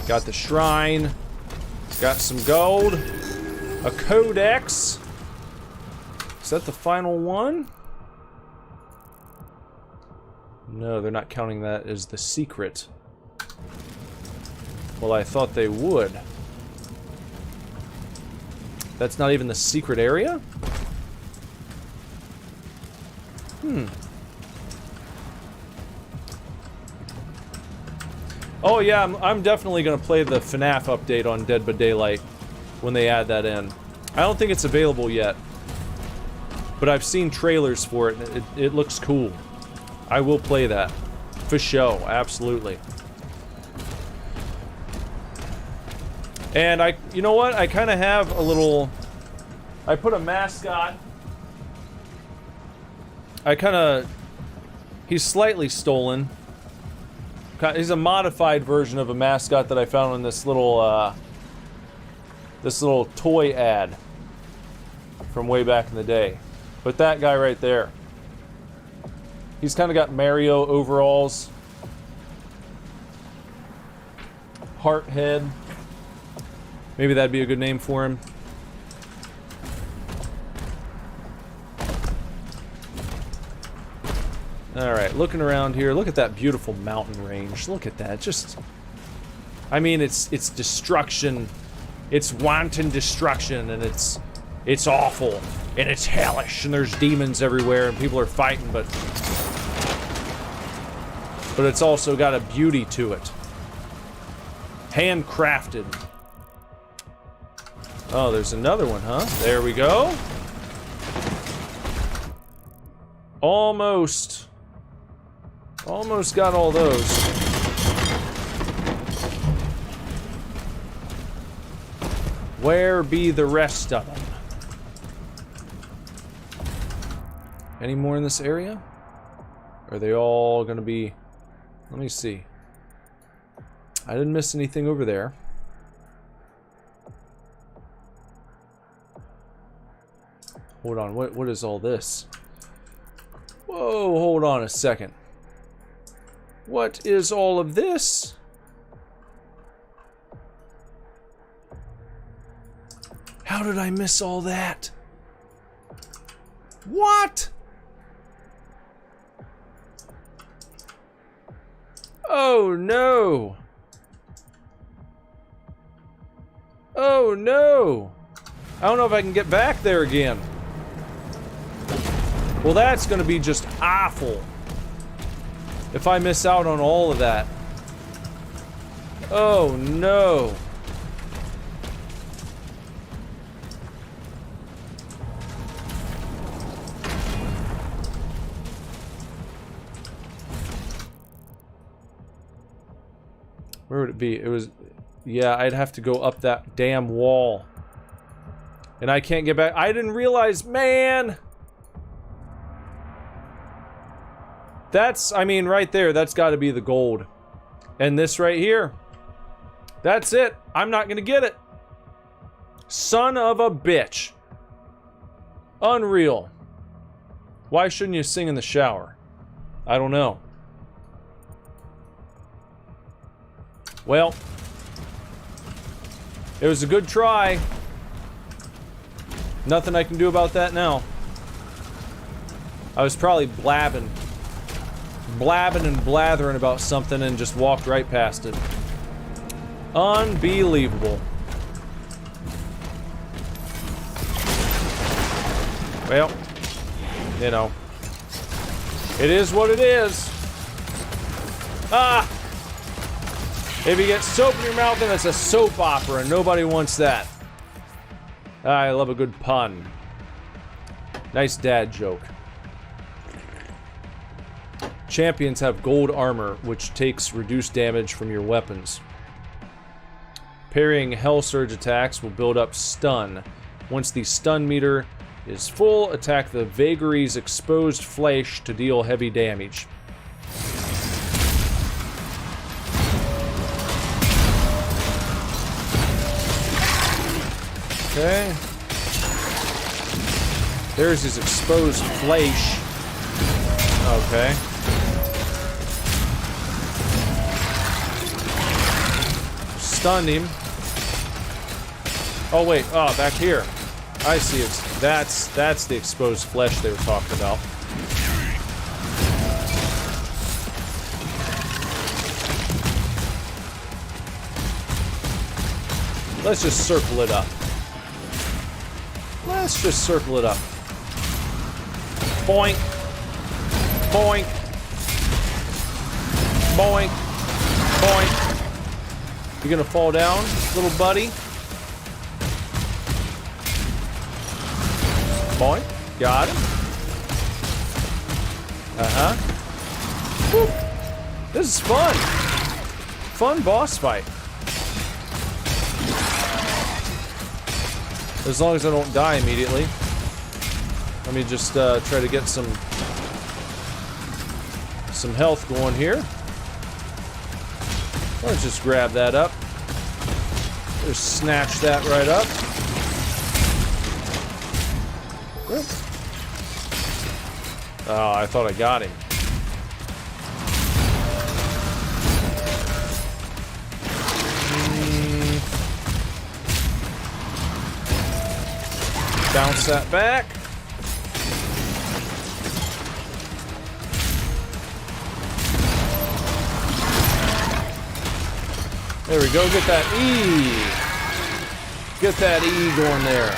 Got the shrine. Got some gold. A codex. Is that the final one? No, they're not counting that as the secret. Well, I thought they would. That's not even the secret area? Oh yeah, I'm definitely gonna play the FNAF update on Dead by Daylight when they add that in. I don't think it's available yet, but I've seen trailers for it, and it looks cool. I will play that. For show, absolutely. And you know what? I kind of have a little... I put a mascot... He's slightly stolen. He's a modified version of a mascot that I found in this little toy ad from way back in the day. But that guy right there. He's kind of got Mario overalls. Heart head. Maybe that'd be a good name for him. Alright, looking around here. Look at that beautiful mountain range. Look at that. Just... I mean, it's destruction. It's wanton destruction, and it's awful. And it's hellish, and there's demons everywhere, and people are fighting, but it's also got a beauty to it. Handcrafted. Oh, there's another one, huh? There we go. Almost got all those. Where be the rest of them? Any more in this area? Are they all gonna be... Let me see. I didn't miss anything over there. Hold on, what is all this? Whoa, hold on a second. What is all of this? How did I miss all that? What? Oh no! Oh no! I don't know if I can get back there again. Well, that's gonna be just awful if I miss out on all of that. Oh no! Where would it be? It was... Yeah, I'd have to go up that damn wall. And I can't get back. I didn't realize, man! That's, I mean, right there, that's gotta be the gold. And this right here. That's it. I'm not gonna get it. Son of a bitch. Unreal. Why shouldn't you sing in the shower? I don't know. Well, it was a good try. Nothing I can do about that now. I was probably blabbing and blathering about something and just walked right past it. Unbelievable. Well, you know, it is what it is. Ah! If you get soap in your mouth, then it's a soap opera, and nobody wants that. I love a good pun. Nice dad joke. Champions have gold armor, which takes reduced damage from your weapons. Parrying Hell Surge attacks will build up stun. Once the stun meter is full, attack the Vagary's exposed flesh to deal heavy damage. Okay. There's his exposed flesh. Okay. Stunned him. Oh wait, oh, back here. I see it. That's the exposed flesh they were talking about. Let's just circle it up. Let's just circle it up. Boink. Boink. Boink. Boink. You gonna fall down, little buddy? Boink. Got him. Uh-huh. Woo. This is fun. Fun boss fight. As long as I don't die immediately. Let me just try to get some health going here. Let's just grab that up. Just snatch that right up. Oh, I thought I got him. Bounce that back. There we go. Get that E. Get that E going there.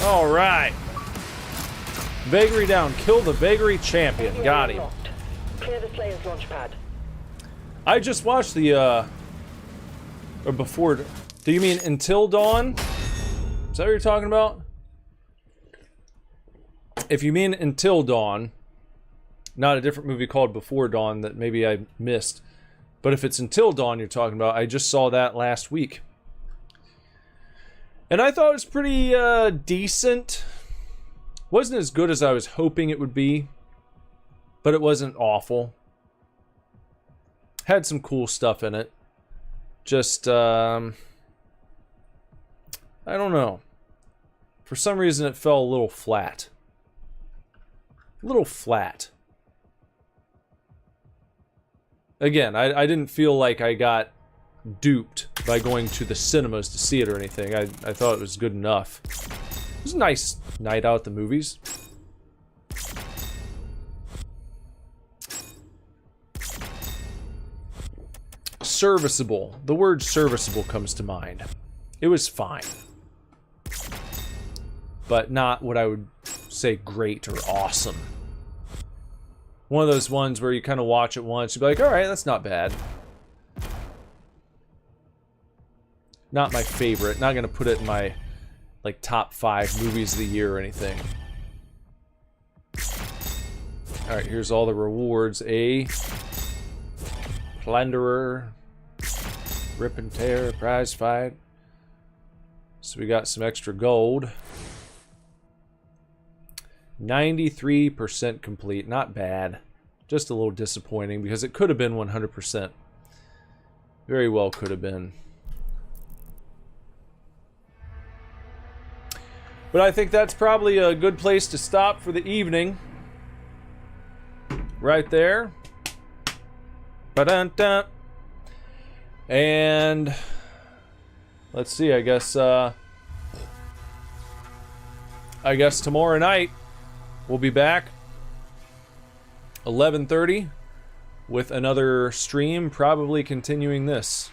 All right. Vagary down. Kill the Vagary champion. Got him. Clear the Slayer's launch pad. I just watched the, or before. Do you mean Until Dawn? Is that what you're talking about? If you mean Until Dawn, not a different movie called Before Dawn that maybe I missed. But if it's Until Dawn you're talking about, I just saw that last week. And I thought it was pretty decent. Wasn't as good as I was hoping it would be. But it wasn't awful. Had some cool stuff in it. Just, I don't know. For some reason it fell a little flat. A little flat. Again, I didn't feel like I got duped by going to the cinemas to see it or anything. I thought it was good enough. It was a nice night out at the movies. Serviceable. The word serviceable comes to mind. It was fine. But not what I would say great or awesome. One of those ones where you kind of watch it once, you'd be like, alright, that's not bad. Not my favorite. Not gonna put it in my, like, top 5 movies of the year or anything. Alright, here's all the rewards. A Plunderer, Rip and Tear, Prize Fight. So we got some extra gold. 93% complete. Not bad. Just a little disappointing because it could have been 100%. Very well could have been. But I think that's probably a good place to stop for the evening. Right there. Ba-dun-dun. And let's see, I guess tomorrow night we'll be back 11:30 with another stream, probably continuing this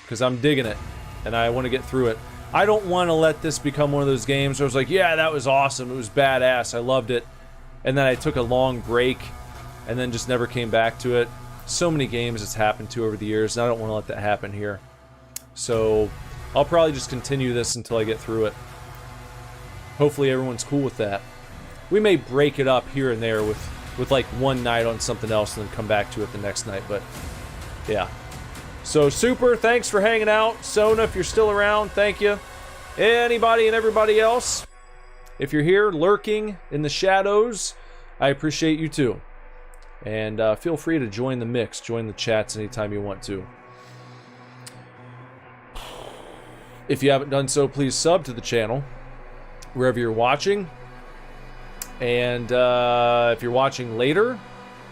because I'm digging it and I want to get through it. I don't want to let this become one of those games where I was like, yeah, that was awesome, it was badass, I loved it, and then I took a long break and then just never came back to it. So many games it's happened to over the years, and I don't want to let that happen here. So I'll probably just continue this until I get through it. Hopefully everyone's cool with that. We may break it up here and there with like one night on something else and then come back to it the next night, but yeah. So Super, thanks for hanging out. Sona, if you're still around, thank you. Anybody and everybody else, if you're here lurking in the shadows, I appreciate you too. And feel free to join the mix, join the chats anytime you want to. If you haven't done so, please sub to the channel wherever you're watching. And if you're watching later,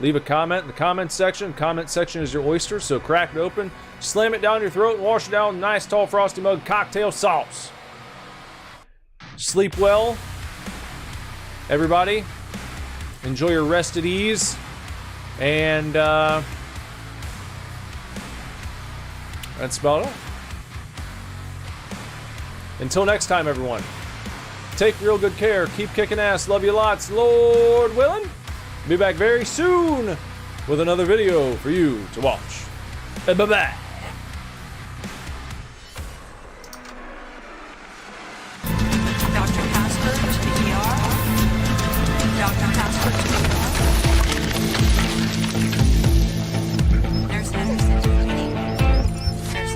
leave a comment in the comment section. Comment section is your oyster, so crack it open, slam it down your throat, and wash it down with nice tall frosty mug cocktail sauce. Sleep well, everybody. Enjoy your rest at ease. And that's about it. Until next time, everyone. Take real good care. Keep kicking ass. Love you lots. Lord willing. Be back very soon with another video for you to watch. Bye-bye. Dr. Casper to the ER. Dr. Casper to the ER. There's Anderson. There's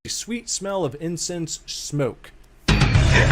Sweet smell of incense smoke.